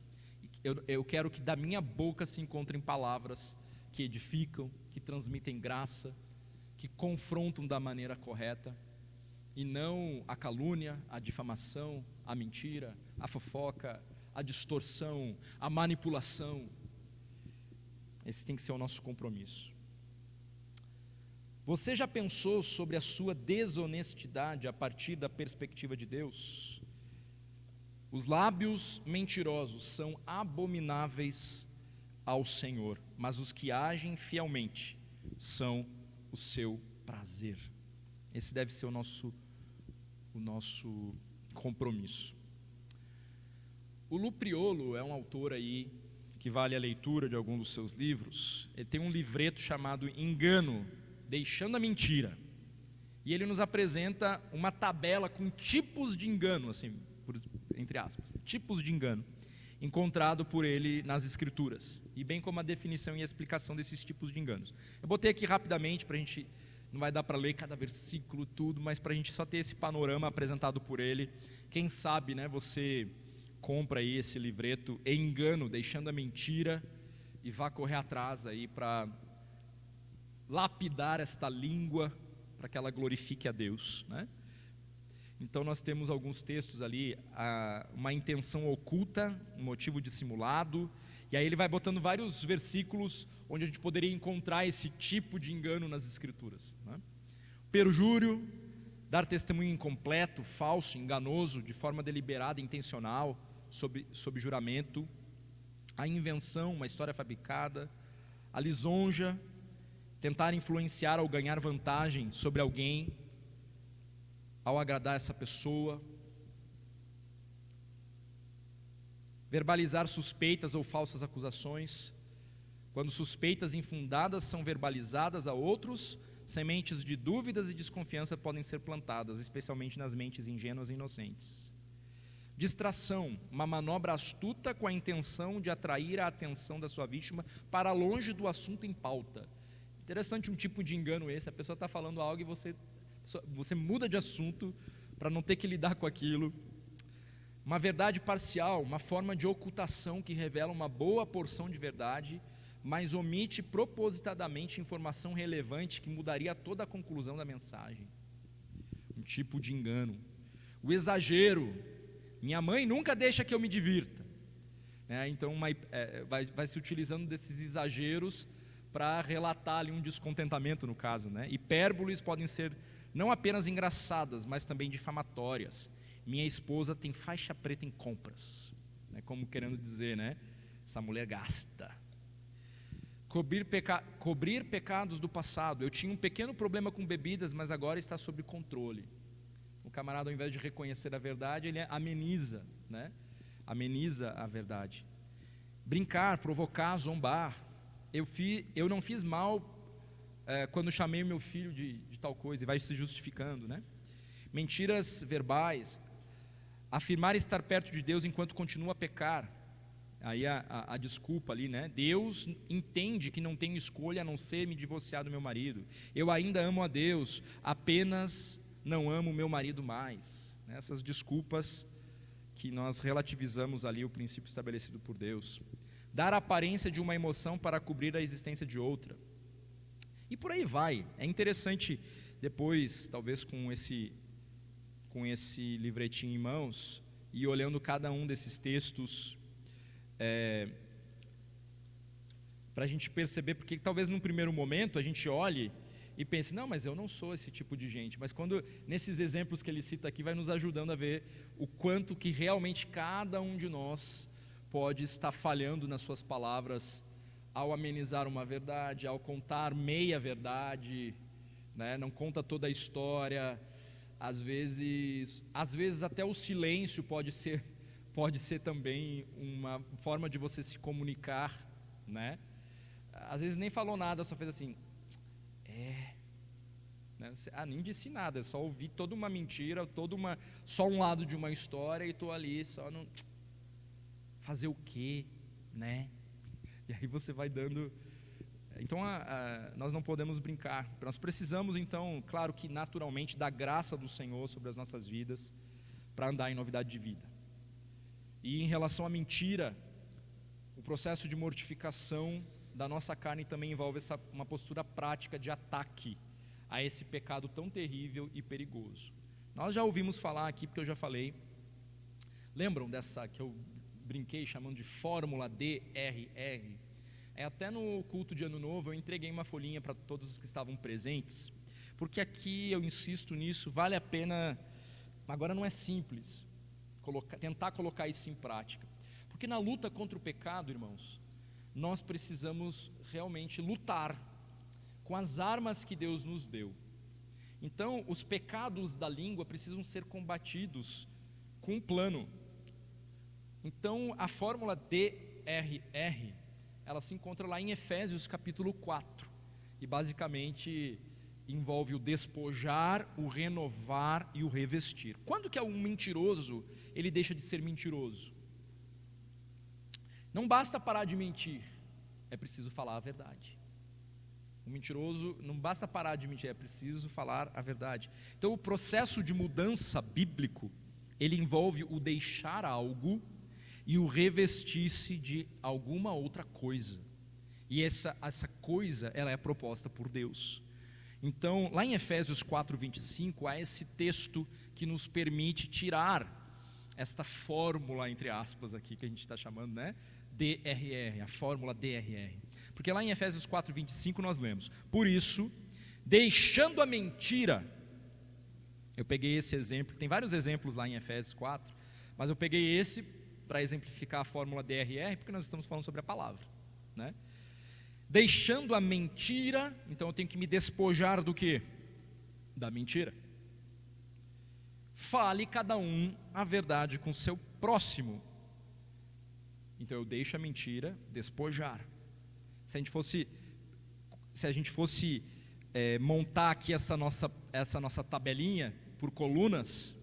Eu quero que da minha boca se encontrem palavras que edificam, que transmitem graça, que confrontam da maneira correta, e não a calúnia, a difamação, a mentira, a fofoca, a distorção, a manipulação. Esse tem que ser o nosso compromisso. Você já pensou sobre a sua desonestidade a partir da perspectiva de Deus? Os lábios mentirosos são abomináveis ao Senhor, mas os que agem fielmente são o seu prazer. Esse deve ser o nosso compromisso. O Lu Priolo é um autor aí que vale a leitura de algum dos seus livros. Ele tem um livreto chamado Engano, Deixando a Mentira. E ele nos apresenta uma tabela com tipos de engano, assim, entre aspas, tipos de engano, encontrado por ele nas Escrituras, e bem como a definição e a explicação desses tipos de enganos. Eu botei aqui rapidamente para a gente, não vai dar para ler cada versículo, tudo, mas para a gente só ter esse panorama apresentado por ele. Quem sabe, né, você compra aí esse livreto, Engano, Deixando a Mentira, e vá correr atrás aí para lapidar esta língua, para que ela glorifique a Deus, né? Então nós temos alguns textos ali, uma intenção oculta, um motivo dissimulado, e aí ele vai botando vários versículos onde a gente poderia encontrar esse tipo de engano nas Escrituras, né? Perjúrio, dar testemunho incompleto, falso, enganoso, de forma deliberada, intencional, sob juramento. A invenção, uma história fabricada. A lisonja, tentar influenciar ou ganhar vantagem sobre alguém ao agradar essa pessoa. Verbalizar suspeitas ou falsas acusações. Quando suspeitas infundadas são verbalizadas a outros, sementes de dúvidas e desconfiança podem ser plantadas, especialmente nas mentes ingênuas e inocentes. Distração, uma manobra astuta com a intenção de atrair a atenção da sua vítima para longe do assunto em pauta. Interessante um tipo de engano esse, a pessoa está falando algo e você muda de assunto para não ter que lidar com aquilo. Uma verdade parcial, uma forma de ocultação que revela uma boa porção de verdade, mas omite propositadamente informação relevante que mudaria toda a conclusão da mensagem. Um tipo de engano. O exagero, minha mãe nunca deixa que eu me divirta, né? Então vai se utilizando desses exageros para relatar ali um descontentamento, no caso, né? Hipérboles podem ser não apenas engraçadas, mas também difamatórias. Minha esposa tem faixa preta em compras, né? Como querendo dizer, né? Essa mulher gasta. Cobrir pecados do passado. Eu tinha um pequeno problema com bebidas, mas agora está sob controle. O camarada, ao invés de reconhecer a verdade, ele ameniza, né? Ameniza a verdade. Brincar, provocar, zombar. Eu não fiz mal quando chamei o meu filho de tal coisa, e vai se justificando, né? Mentiras verbais. Afirmar estar perto de Deus enquanto continua a pecar. Aí a desculpa ali, né? Deus entende que não tenho escolha a não ser me divorciar do meu marido. Eu ainda amo a Deus, apenas não amo o meu marido mais. Essas desculpas que nós relativizamos ali o princípio estabelecido por Deus. Dar a aparência de uma emoção para cobrir a existência de outra. E por aí vai. É interessante depois, talvez com esse livretinho em mãos, e olhando cada um desses textos, para a gente perceber, porque talvez num primeiro momento a gente olhe e pense, não, mas eu não sou esse tipo de gente. Mas quando, nesses exemplos que ele cita aqui, vai nos ajudando a ver o quanto que realmente cada um de nós pode estar falhando nas suas palavras ao amenizar uma verdade, ao contar meia verdade, né? Não conta toda a história. Às vezes até o silêncio pode ser também uma forma de você se comunicar, né? Às vezes nem falou nada, só fez assim, né? Nem disse nada, só ouvi toda uma mentira, só um lado de uma história, e estou ali só no fazer o quê, né? E aí você vai dando. Então nós não podemos brincar. Nós precisamos então, claro que naturalmente, da graça do Senhor sobre as nossas vidas para andar em novidade de vida. E em relação à mentira, o processo de mortificação da nossa carne também envolve uma postura prática de ataque a esse pecado tão terrível e perigoso. Nós já ouvimos falar aqui, porque eu já falei, lembram dessa que eu brinquei chamando de fórmula DRR? Até no culto de Ano Novo eu entreguei uma folhinha para todos os que estavam presentes, porque aqui eu insisto nisso, vale a pena, agora não é simples, tentar colocar isso em prática, porque na luta contra o pecado, irmãos, nós precisamos realmente lutar com as armas que Deus nos deu. Então, os pecados da língua precisam ser combatidos com um plano. Então, a fórmula DRR, ela se encontra lá em Efésios capítulo 4, e basicamente envolve o despojar, o renovar e o revestir. Quando que um mentiroso, ele deixa de ser mentiroso? Não basta parar de mentir, é preciso falar a verdade. O mentiroso, não basta parar de mentir, é preciso falar a verdade. Então o processo de mudança bíblico, ele envolve o deixar algo e o revestir-se de alguma outra coisa. E essa coisa, ela é proposta por Deus. Então, lá em Efésios 4:25, há esse texto que nos permite tirar esta fórmula, entre aspas, aqui que a gente está chamando, né? DRR, a fórmula DRR. Porque lá em Efésios 4:25 nós lemos: por isso, deixando a mentira, eu peguei esse exemplo, tem vários exemplos lá em Efésios 4, mas eu peguei esse para exemplificar a fórmula DRR, porque nós estamos falando sobre a palavra, né? Deixando a mentira, então eu tenho que me despojar do quê? Da mentira. Fale cada um a verdade com seu próximo. Então eu deixo a mentira, despojar. Se a gente fosse montar aqui essa nossa tabelinha por colunas,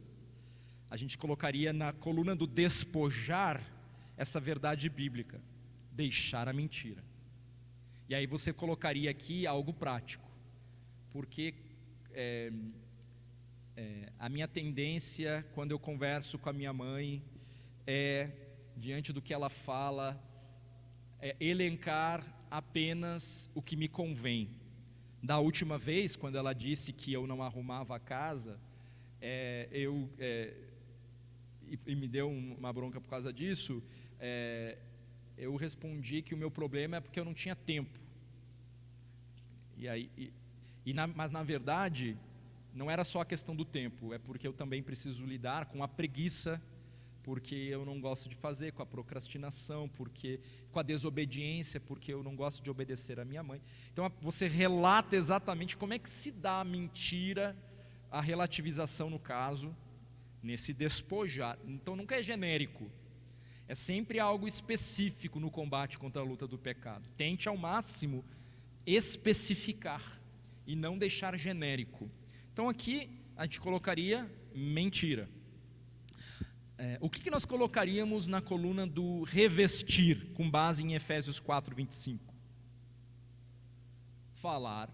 a gente colocaria na coluna do despojar essa verdade bíblica, deixar a mentira. E aí você colocaria aqui algo prático, porque a minha tendência quando eu converso com a minha mãe diante do que ela fala, elencar apenas o que me convém. Da última vez, quando ela disse que eu não arrumava a casa, e me deu uma bronca por causa disso, eu respondi que o meu problema é porque eu não tinha tempo. Mas na verdade, não era só a questão do tempo, é porque eu também preciso lidar com a preguiça, porque eu não gosto de fazer, com a procrastinação, com a desobediência, porque eu não gosto de obedecer a minha mãe. Então você relata exatamente como é que se dá a mentira, a relativização no caso, nesse despojar. Então nunca é genérico, é sempre algo específico no combate contra a luta do pecado. Tente ao máximo especificar e não deixar genérico. Então aqui a gente colocaria mentira. O que nós colocaríamos na coluna do revestir, com base em Efésios 4:25? Falar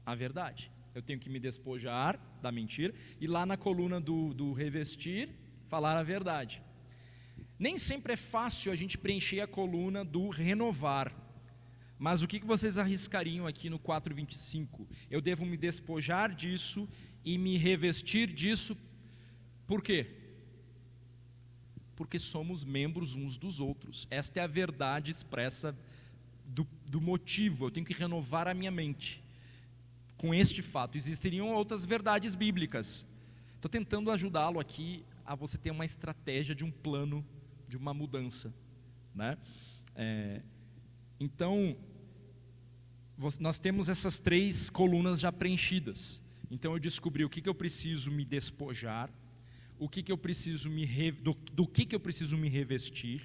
a verdade. Eu tenho que me despojar da mentira, e lá na coluna do revestir, falar a verdade. Nem sempre é fácil a gente preencher a coluna do renovar, mas o que vocês arriscariam aqui no 4:25? Eu devo me despojar disso e me revestir disso, por quê? Porque somos membros uns dos outros. Esta é a verdade expressa do motivo. Eu tenho que renovar a minha mente com este fato. Existiriam outras verdades bíblicas. Estou tentando ajudá-lo aqui a você ter uma estratégia de um plano, de uma mudança, né? Então, nós temos essas 3 colunas já preenchidas. Então eu descobri o que eu preciso me despojar, do que eu preciso me revestir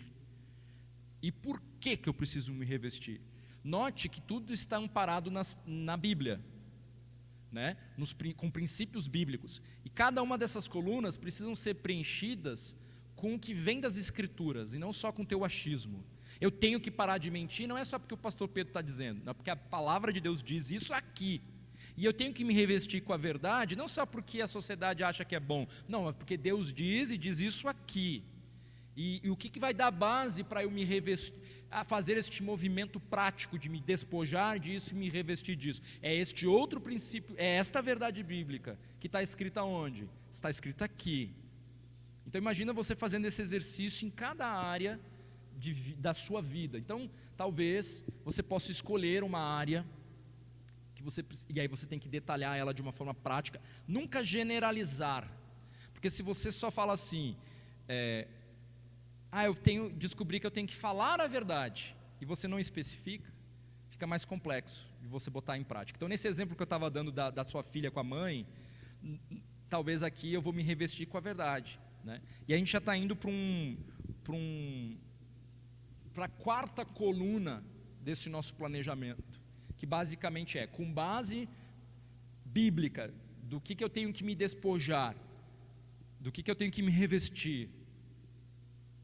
e por que eu preciso me revestir. Note que tudo está amparado na Bíblia, né? Com princípios bíblicos, e cada uma dessas colunas precisam ser preenchidas com o que vem das Escrituras e não só com o teu achismo. Eu tenho que parar de mentir, não é só porque o pastor Pedro está dizendo, não, porque a palavra de Deus diz isso aqui. E eu tenho que me revestir com a verdade, não só porque a sociedade acha que é bom, não, é porque Deus diz e diz isso aqui. E o que vai dar base para eu me revestir? a fazer este movimento prático de me despojar disso e me revestir disso. É este outro princípio, é esta verdade bíblica que está escrita onde? Está escrita aqui. Então imagina você fazendo esse exercício em cada área da sua vida. Então talvez você possa escolher uma área que e aí você tem que detalhar ela de uma forma prática, nunca generalizar, porque se você só fala assim, descobri que eu tenho que falar a verdade, e você não especifica, fica mais complexo de você botar em prática. Então nesse exemplo que eu estava dando da sua filha com a mãe, talvez aqui eu vou me revestir com a verdade, né? E a gente já está indo para a quarta coluna desse nosso planejamento, que basicamente é, com base bíblica, do que eu tenho que me despojar, do que eu tenho que me revestir,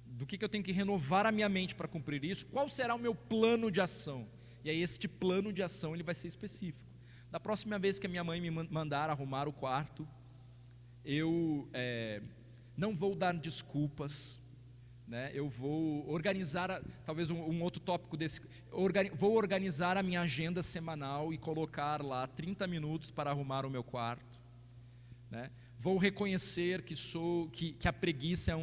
do que eu tenho que renovar a minha mente para cumprir isso, qual será o meu plano de ação? E aí este plano de ação ele vai ser específico. Da próxima vez que a minha mãe me mandar arrumar o quarto, eu não vou dar desculpas, né? Eu vou organizar, talvez um outro tópico desse, vou organizar a minha agenda semanal e colocar lá 30 minutos para arrumar o meu quarto, né? Vou reconhecer que a preguiça é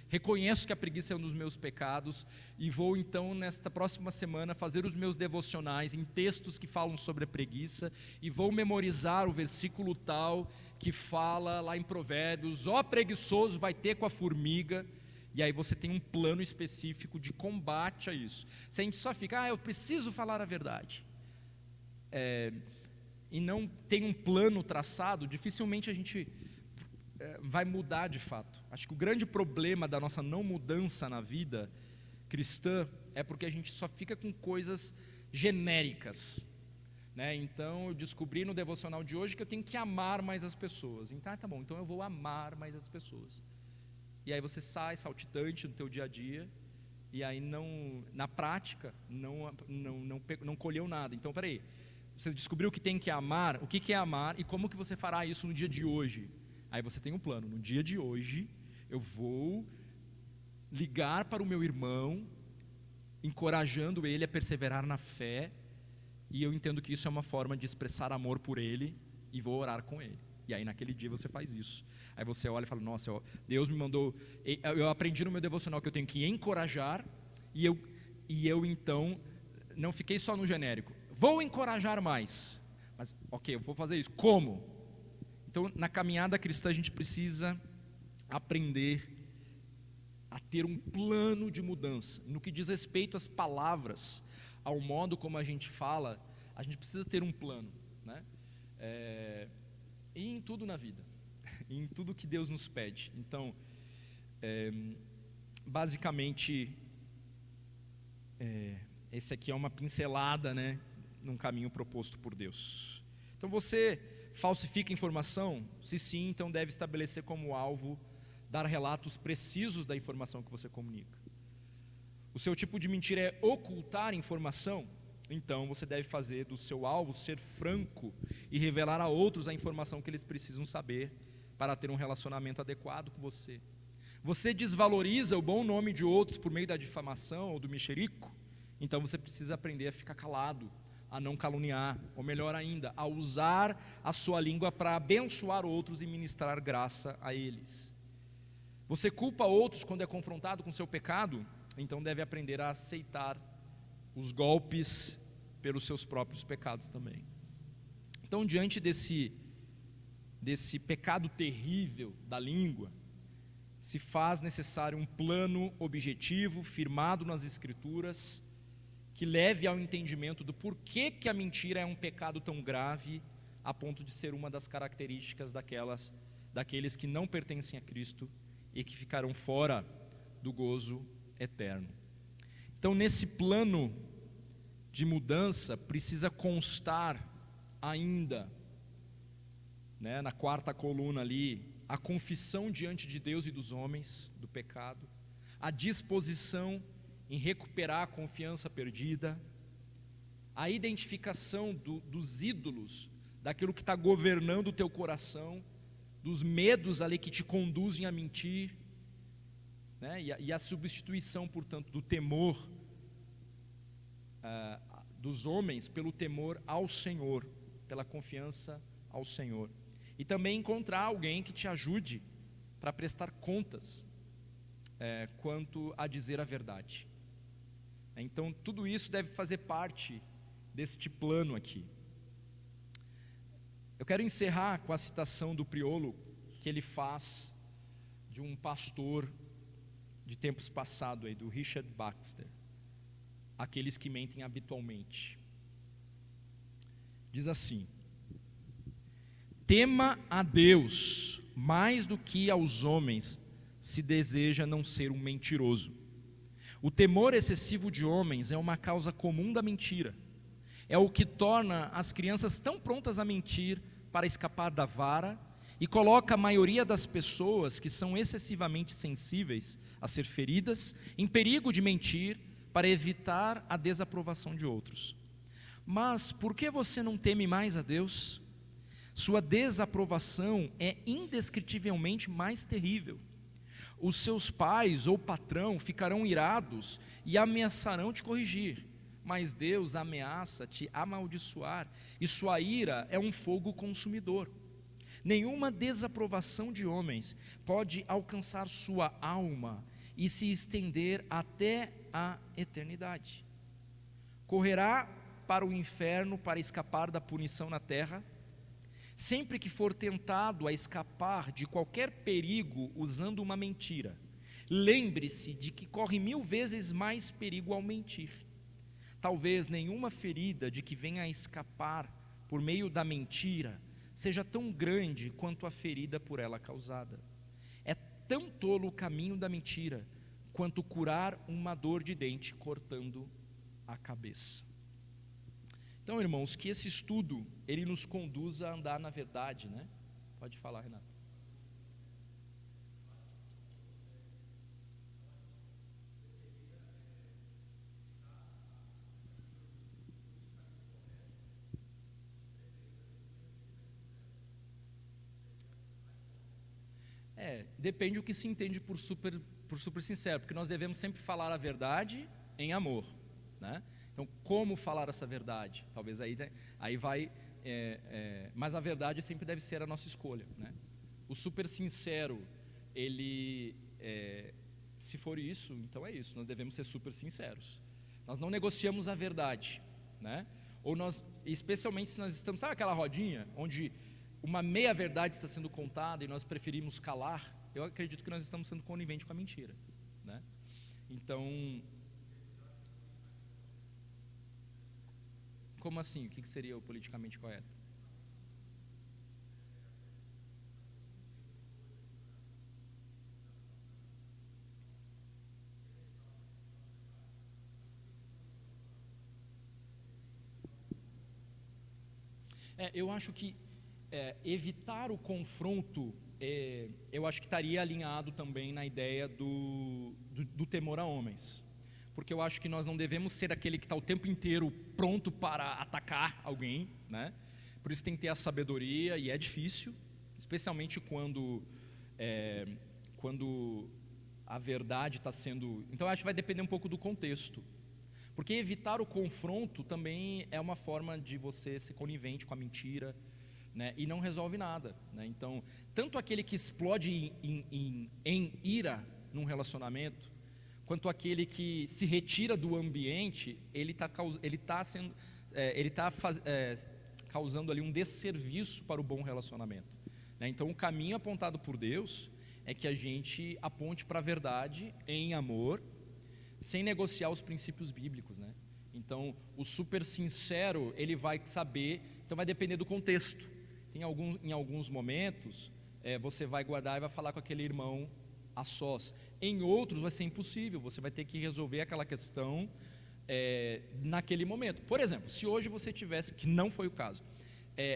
reconheço que a preguiça é um dos meus pecados, e vou então nesta próxima semana fazer os meus devocionais em textos que falam sobre a preguiça, e vou memorizar o versículo tal que fala lá em Provérbios, ó preguiçoso vai ter com a formiga. E aí você tem um plano específico de combate a isso. Se a gente só fica, eu preciso falar a verdade, e não tem um plano traçado, dificilmente a gente vai mudar de fato. Acho que o grande problema da nossa não mudança na vida cristã é porque a gente só fica com coisas genéricas, né? Então eu descobri no devocional de hoje que eu tenho que amar mais as pessoas. Então tá bom, então eu vou amar mais as pessoas. E aí você sai saltitante no teu dia a dia, e aí na prática não colheu nada. Então peraí, você descobriu que tem que amar, o que é amar e como que você fará isso no dia de hoje? Aí você tem um plano, no dia de hoje eu vou ligar para o meu irmão, encorajando ele a perseverar na fé, e eu entendo que isso é uma forma de expressar amor por ele, e vou orar com ele. E aí naquele dia você faz isso. Aí você olha e fala, nossa, Deus me mandou, eu aprendi no meu devocional que eu tenho que encorajar, e eu então não fiquei só no genérico, vou encorajar mais, mas ok, eu vou fazer isso, como? Então na caminhada cristã a gente precisa aprender a ter um plano de mudança. No que diz respeito às palavras, ao modo como a gente fala, a gente precisa ter um plano, né? E em tudo na vida, em tudo que Deus nos pede. Então, basicamente, esse aqui é uma pincelada, né, num caminho proposto por Deus. Então, você falsifica informação? Se sim, então deve estabelecer como alvo dar relatos precisos da informação que você comunica. O seu tipo de mentira é ocultar informação? Então você deve fazer do seu alvo ser franco e revelar a outros a informação que eles precisam saber para ter um relacionamento adequado com você. Você desvaloriza o bom nome de outros por meio da difamação ou do mexerico? Então você precisa aprender a ficar calado, a não caluniar, ou melhor ainda, a usar a sua língua para abençoar outros e ministrar graça a eles. Você culpa outros quando é confrontado com seu pecado? Então deve aprender a aceitar os golpes pelos seus próprios pecados também. Então, diante desse pecado terrível da língua, se faz necessário um plano objetivo, firmado nas Escrituras, que leve ao entendimento do porquê que a mentira é um pecado tão grave, a ponto de ser uma das características daqueles que não pertencem a Cristo e que ficarão fora do gozo eterno. Então, nesse plano de mudança, precisa constar ainda, né, na quarta coluna ali, a confissão diante de Deus e dos homens do pecado, a disposição em recuperar a confiança perdida, a identificação dos ídolos, daquilo que está governando o teu coração, dos medos ali que te conduzem a mentir, né? E a substituição, portanto, do temor dos homens pelo temor ao Senhor, pela confiança ao Senhor. E também encontrar alguém que te ajude para prestar contas quanto a dizer a verdade. Então tudo isso deve fazer parte deste plano aqui. Eu quero encerrar com a citação do Priolo que ele faz de um pastor de tempos passados, do Richard Baxter, aqueles que mentem habitualmente. Diz assim: tema a Deus mais do que aos homens, se deseja não ser um mentiroso. O temor excessivo de homens é uma causa comum da mentira. É o que torna as crianças tão prontas a mentir para escapar da vara e coloca a maioria das pessoas que são excessivamente sensíveis a ser feridas em perigo de mentir para evitar a desaprovação de outros. Mas por que você não teme mais a Deus? Sua desaprovação é indescritivelmente mais terrível. Os seus pais ou patrão ficarão irados e ameaçarão te corrigir, mas Deus ameaça te amaldiçoar, e sua ira é um fogo consumidor. Nenhuma desaprovação de homens pode alcançar sua alma e se estender até a eternidade. Correrá para o inferno para escapar da punição na terra. Sempre que for tentado a escapar de qualquer perigo usando uma mentira, lembre-se de que corre 1000 vezes mais perigo ao mentir. Talvez nenhuma ferida de que venha a escapar por meio da mentira seja tão grande quanto a ferida por ela causada. É tão tolo o caminho da mentira quanto curar uma dor de dente cortando a cabeça. Então, irmãos, que esse estudo ele nos conduza a andar na verdade, né? Pode falar, Renato. Depende do que se entende por super sincero, porque nós devemos sempre falar a verdade em amor, né? Então, como falar essa verdade? Talvez aí vai, mas a verdade sempre deve ser a nossa escolha, né? O super sincero, ele, se for isso, então é isso, nós devemos ser super sinceros. Nós não negociamos a verdade, né? Ou especialmente se nós estamos, sabe aquela rodinha, onde uma meia verdade está sendo contada e nós preferimos calar? Eu acredito que nós estamos sendo coniventes com a mentira, né? Então, como assim? O que seria o politicamente correto? Eu acho que evitar o confronto, eu acho que estaria alinhado também na ideia do temor a homens. Porque eu acho que nós não devemos ser aquele que está o tempo inteiro pronto para atacar alguém, né? Por isso tem que ter a sabedoria, e é difícil, especialmente quando a verdade está sendo... Então eu acho que vai depender um pouco do contexto. Porque evitar o confronto também é uma forma de você ser conivente com a mentira, né? E não resolve nada, né? Então, tanto aquele que explode em ira num relacionamento, quanto aquele que se retira do ambiente, ele está causando ali um desserviço para o bom relacionamento, né? Então o caminho apontado por Deus é que a gente aponte para a verdade em amor, sem negociar os princípios bíblicos, né? Então o super sincero, ele vai saber, então vai depender do contexto. Em alguns momentos você vai guardar e vai falar com aquele irmão a sós. Em outros vai ser impossível, você vai ter que resolver aquela questão naquele momento. Por exemplo, se hoje você tivesse, que não foi o caso,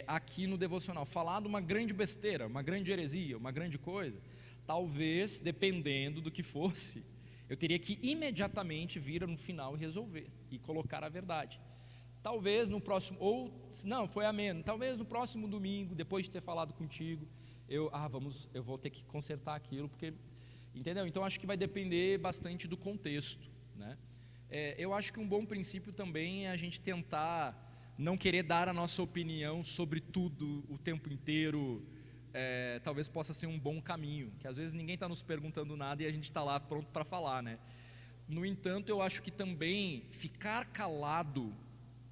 aqui no devocional, falado uma grande besteira, uma grande heresia, uma grande coisa, talvez, dependendo do que fosse, eu teria que imediatamente vir no final e resolver, e colocar a verdade. Talvez no próximo, ou, não, foi ameno, talvez no próximo domingo, depois de ter falado contigo, eu vou ter que consertar aquilo, porque... Entendeu? Então acho que vai depender bastante do contexto, né? Eu acho que um bom princípio também é a gente tentar não querer dar a nossa opinião sobre tudo o tempo inteiro. Talvez possa ser um bom caminho, que às vezes ninguém está nos perguntando nada e a gente está lá pronto para falar, né? No entanto, eu acho que também ficar calado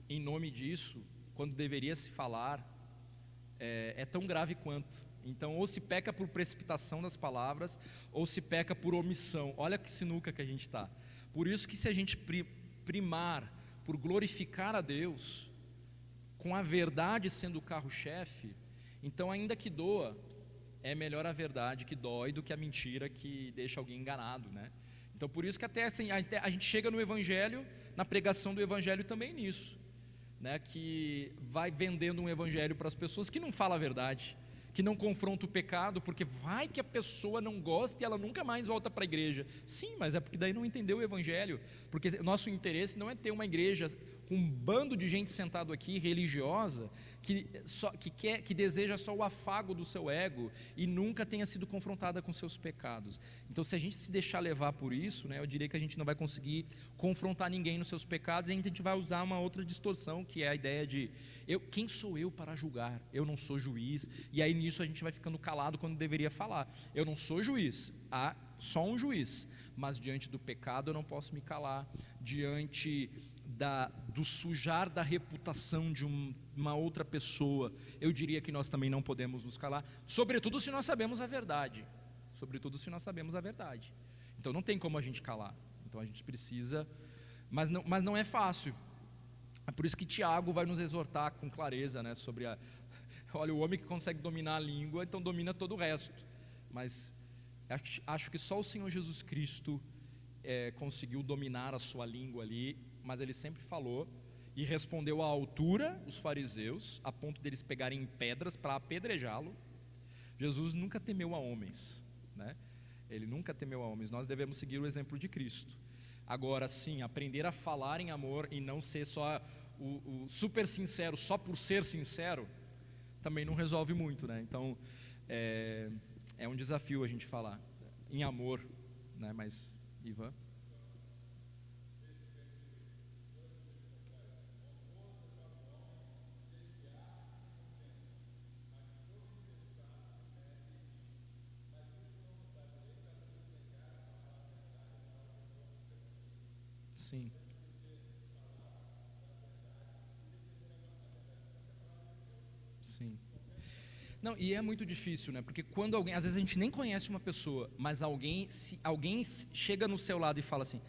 em nome disso, quando deveria se falar, é tão grave quanto. Então, ou se peca por precipitação das palavras, ou se peca por omissão. Olha que sinuca que a gente está. Por isso que se a gente primar por glorificar a Deus, com a verdade sendo o carro-chefe, então ainda que doa, é melhor a verdade que dói do que a mentira que deixa alguém enganado, né? Então por isso que até assim, a gente chega no Evangelho, na pregação do Evangelho também nisso, né? Que vai vendendo um Evangelho para as pessoas que não fala a verdade, que não confronta o pecado, porque vai que a pessoa não gosta e ela nunca mais volta para a igreja. Sim, mas é porque daí não entendeu o Evangelho, porque nosso interesse não é ter uma igreja com um bando de gente sentado aqui, religiosa, que deseja só o afago do seu ego e nunca tenha sido confrontada com seus pecados. Então, se a gente se deixar levar por isso, né, eu diria que a gente não vai conseguir confrontar ninguém nos seus pecados, e a gente vai usar uma outra distorção, que é a ideia de quem sou eu para julgar? Eu não sou juiz. E aí nisso a gente vai ficando calado quando deveria falar. Eu não sou juiz, há só um juiz, mas diante do pecado eu não posso me calar, diante do sujar da reputação de uma outra pessoa, eu diria que nós também não podemos nos calar, sobretudo se nós sabemos a verdade, então não tem como a gente calar, então a gente precisa, mas não é fácil. É por isso que Tiago vai nos exortar com clareza, né, sobre olha, o homem que consegue dominar a língua, então domina todo o resto, mas acho que só o Senhor Jesus Cristo conseguiu dominar a sua língua ali, mas ele sempre falou e respondeu à altura os fariseus, a ponto deles pegarem pedras para apedrejá-lo. Jesus nunca temeu a homens, né? Ele nunca temeu a homens. Nós devemos seguir o exemplo de Cristo. Agora sim, aprender a falar em amor e não ser só o super sincero só por ser sincero, também não resolve muito, né? Então é um desafio a gente falar em amor, né? Mas Ivan? Sim. Sim. Não, e é muito difícil, né? Porque quando alguém, às vezes a gente nem conhece uma pessoa, mas se alguém chega no seu lado e fala assim,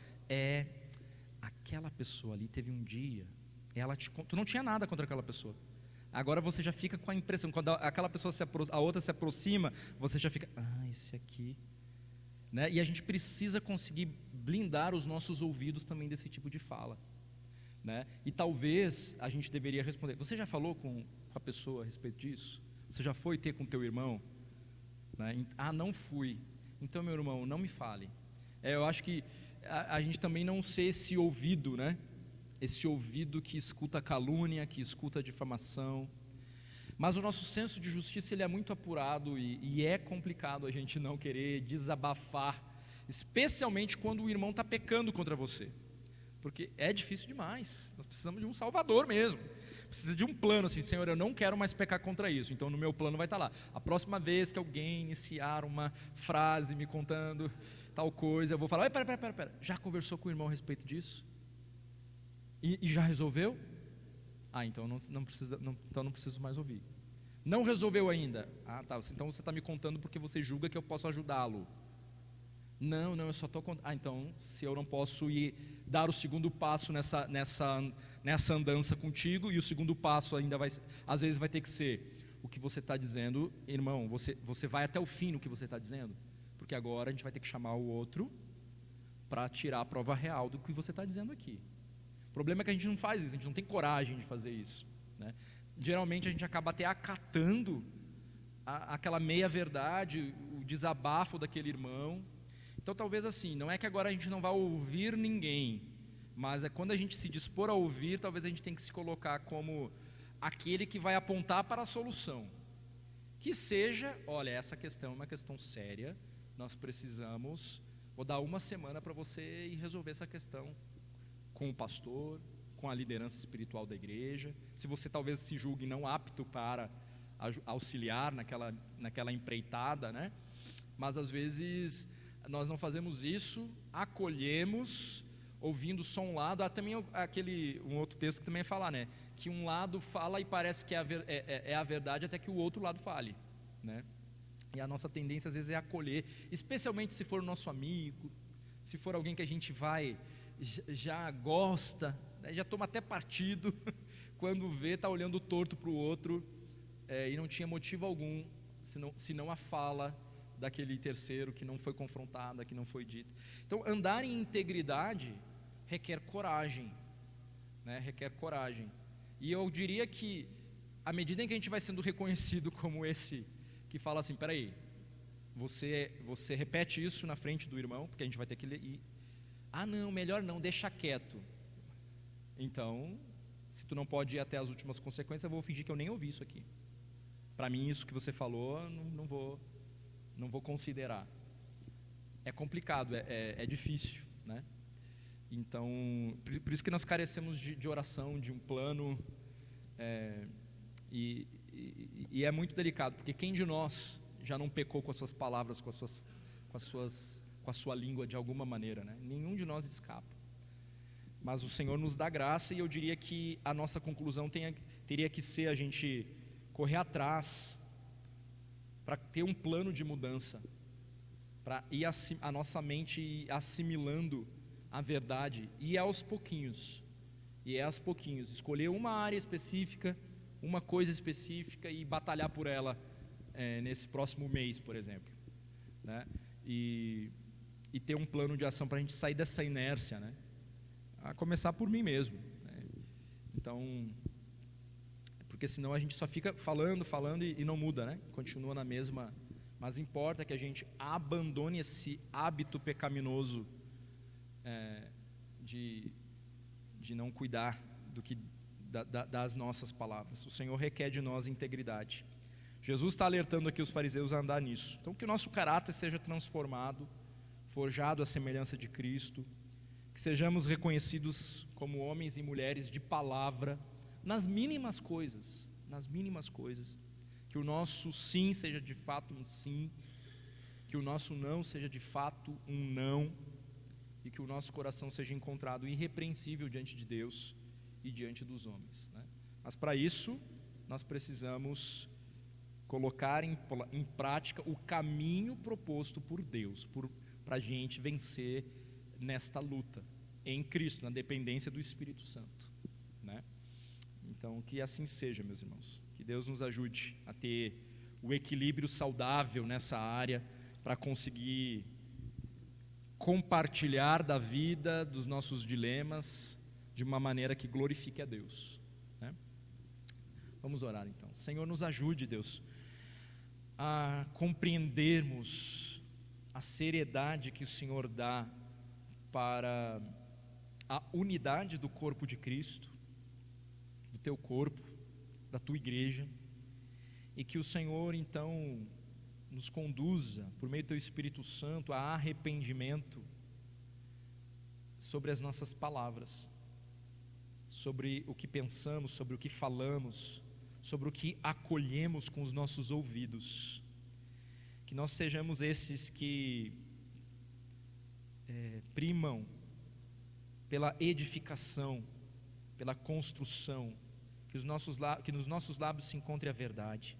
aquela pessoa ali teve um dia, tu não tinha nada contra aquela pessoa. Agora você já fica com a impressão, quando aquela pessoa a outra se aproxima, você já fica, esse aqui, né? E a gente precisa conseguir blindar os nossos ouvidos também desse tipo de fala, né? E talvez a gente deveria responder, você já falou com a pessoa a respeito disso? Você já foi ter com teu irmão? Né? Não fui. Então, meu irmão, não me fale. Eu acho que a gente também não ser esse ouvido, né? Esse ouvido que escuta calúnia, que escuta difamação. Mas o nosso senso de justiça, ele é muito apurado e é complicado a gente não querer desabafar, especialmente quando o irmão está pecando contra você, porque é difícil demais. Nós precisamos de um salvador mesmo, precisa de um plano assim, Senhor, eu não quero mais pecar contra isso, então no meu plano vai estar lá, a próxima vez que alguém iniciar uma frase me contando tal coisa, eu vou falar, pera, já conversou com o irmão a respeito disso? E já resolveu? Então não preciso mais ouvir. Não resolveu ainda? Tá, então você está me contando porque você julga que eu posso ajudá-lo. Não, eu só estou contando. Então, se eu não posso ir dar o segundo passo nessa andança contigo, e o segundo passo ainda às vezes vai ter que ser o que você está dizendo, irmão, você vai até o fim no que você está dizendo, porque agora a gente vai ter que chamar o outro para tirar a prova real do que você está dizendo aqui. O problema é que a gente não faz isso, a gente não tem coragem de fazer isso, né? Geralmente a gente acaba até acatando aquela meia verdade, o desabafo daquele irmão. Então talvez assim, não é que agora a gente não vai ouvir ninguém, mas é quando a gente se dispor a ouvir, talvez a gente tenha que se colocar como aquele que vai apontar para a solução, que seja, olha, essa questão é uma questão séria, nós precisamos, vou dar uma semana para você ir resolver essa questão com o pastor, com a liderança espiritual da igreja. Se você talvez se julgue não apto para auxiliar naquela empreitada, né? Mas às vezes nós não fazemos isso, acolhemos, ouvindo só um lado. Há também um outro texto que também fala, né? Que um lado fala e parece que é a verdade até que o outro lado fale, né? E a nossa tendência às vezes é acolher, especialmente se for nosso amigo, se for alguém que a gente já gosta, né? Já toma até partido, quando vê, está olhando torto para o outro, e não tinha motivo algum, senão a fala daquele terceiro que não foi confrontada, que não foi dita. Então, andar em integridade requer coragem, né? Requer coragem. E eu diria que, à medida em que a gente vai sendo reconhecido como esse que fala assim, peraí, você repete isso na frente do irmão, porque a gente vai ter que ler, não, melhor não, deixa quieto. Então, se tu não pode ir até as últimas consequências, eu vou fingir que eu nem ouvi isso aqui. Para mim, isso que você falou, não vou considerar. É complicado, é difícil, né? Então, por isso que nós carecemos de oração, de um plano, e é muito delicado, porque quem de nós já não pecou com as suas palavras, com a sua língua de alguma maneira, né? Nenhum de nós escapa. Mas o Senhor nos dá graça, e eu diria que a nossa conclusão teria que ser a gente correr atrás para ter um plano de mudança, para ir a nossa mente ir assimilando a verdade, e aos pouquinhos, escolher uma área específica, uma coisa específica e batalhar por ela nesse próximo mês, por exemplo, né? E ter um plano de ação para a gente sair dessa inércia, né? A começar por mim mesmo, né? Então, porque senão a gente só fica falando e não muda, né? Continua na mesma. Mas importa que a gente abandone esse hábito pecaminoso de não cuidar das nossas palavras. O Senhor requer de nós integridade. Jesus está alertando aqui os fariseus a andar nisso. Então, que o nosso caráter seja transformado, forjado à semelhança de Cristo, que sejamos reconhecidos como homens e mulheres de palavra, nas mínimas coisas, que o nosso sim seja de fato um sim, que o nosso não seja de fato um não, e que o nosso coração seja encontrado irrepreensível diante de Deus e diante dos homens, né? Mas para isso, nós precisamos colocar em prática o caminho proposto por Deus, para a gente vencer nesta luta, em Cristo, na dependência do Espírito Santo, né? Então, que assim seja, meus irmãos, que Deus nos ajude a ter o equilíbrio saudável nessa área, para conseguir compartilhar da vida, dos nossos dilemas, de uma maneira que glorifique a Deus, né? Vamos orar então. Senhor, nos ajude, Deus, a compreendermos a seriedade que o Senhor dá para a unidade do corpo de Cristo, do teu corpo, da tua igreja, e que o Senhor então nos conduza por meio do teu Espírito Santo a arrependimento sobre as nossas palavras, sobre o que pensamos, sobre o que falamos, sobre o que acolhemos com os nossos ouvidos. Que nós sejamos esses que primam pela edificação, pela construção, que nos nossos lábios se encontre a verdade,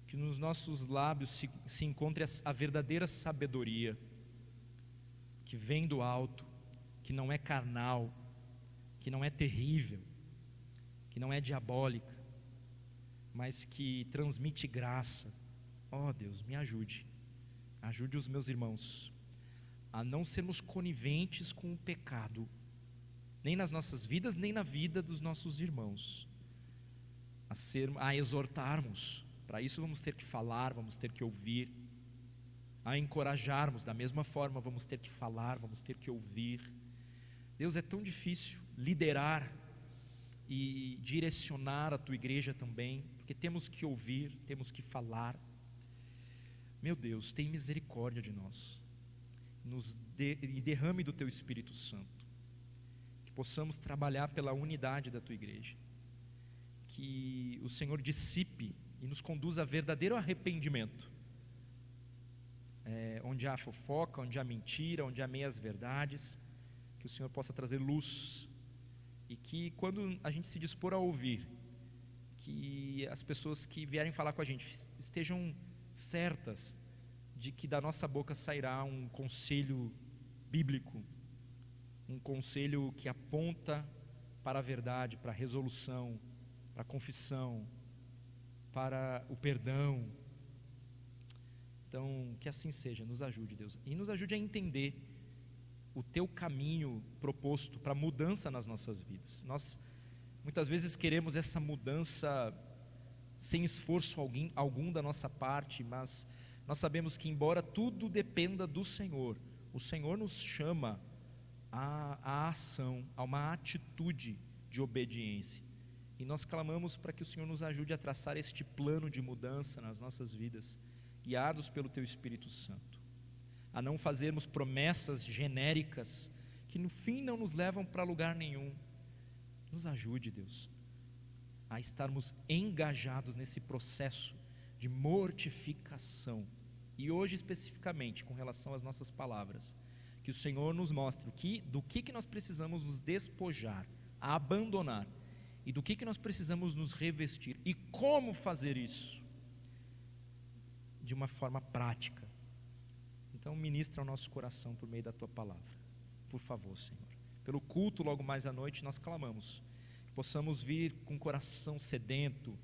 que nos nossos lábios se encontre a verdadeira sabedoria, que vem do alto, que não é carnal, que não é terrível, que não é diabólica, mas que transmite graça. Ó Deus, me ajude os meus irmãos a não sermos coniventes com o pecado, nem nas nossas vidas, nem na vida dos nossos irmãos, a exortarmos. Para isso vamos ter que falar, vamos ter que ouvir, a encorajarmos, da mesma forma vamos ter que falar, vamos ter que ouvir. Deus, é tão difícil liderar e direcionar a tua igreja também, porque temos que ouvir, temos que falar. Meu Deus, tem misericórdia de nós, e derrame do teu Espírito Santo, que possamos trabalhar pela unidade da Tua igreja, que o Senhor dissipe e nos conduza a verdadeiro arrependimento, onde há fofoca, onde há mentira, onde há meias verdades, que o Senhor possa trazer luz, e que quando a gente se dispor a ouvir, que as pessoas que vierem falar com a gente estejam certas de que da nossa boca sairá um conselho bíblico, um conselho que aponta para a verdade, para a resolução, para a confissão, para o perdão. Então, que assim seja, nos ajude, Deus, e nos ajude a entender o Teu caminho proposto para mudança nas nossas vidas. Nós muitas vezes queremos essa mudança sem esforço algum da nossa parte, mas nós sabemos que, embora tudo dependa do Senhor, o Senhor nos chama à ação, a uma atitude de obediência, e nós clamamos para que o Senhor nos ajude a traçar este plano de mudança nas nossas vidas, guiados pelo Teu Espírito Santo, a não fazermos promessas genéricas que no fim não nos levam para lugar nenhum. Nos ajude, Deus, a estarmos engajados nesse processo de mortificação, e hoje especificamente com relação às nossas palavras, que o Senhor nos mostre do que nós precisamos nos despojar, abandonar, e do que nós precisamos nos revestir, e como fazer isso de uma forma prática. Então ministra ao nosso coração por meio da Tua palavra, por favor, Senhor. Pelo culto logo mais à noite nós clamamos, que possamos vir com o coração sedento,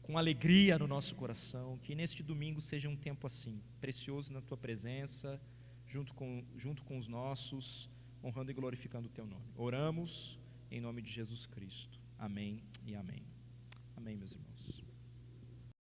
com alegria no nosso coração, que neste domingo seja um tempo assim, precioso na Tua presença, junto com os nossos, honrando e glorificando o Teu nome. Oramos em nome de Jesus Cristo. Amém e amém. Amém, meus irmãos.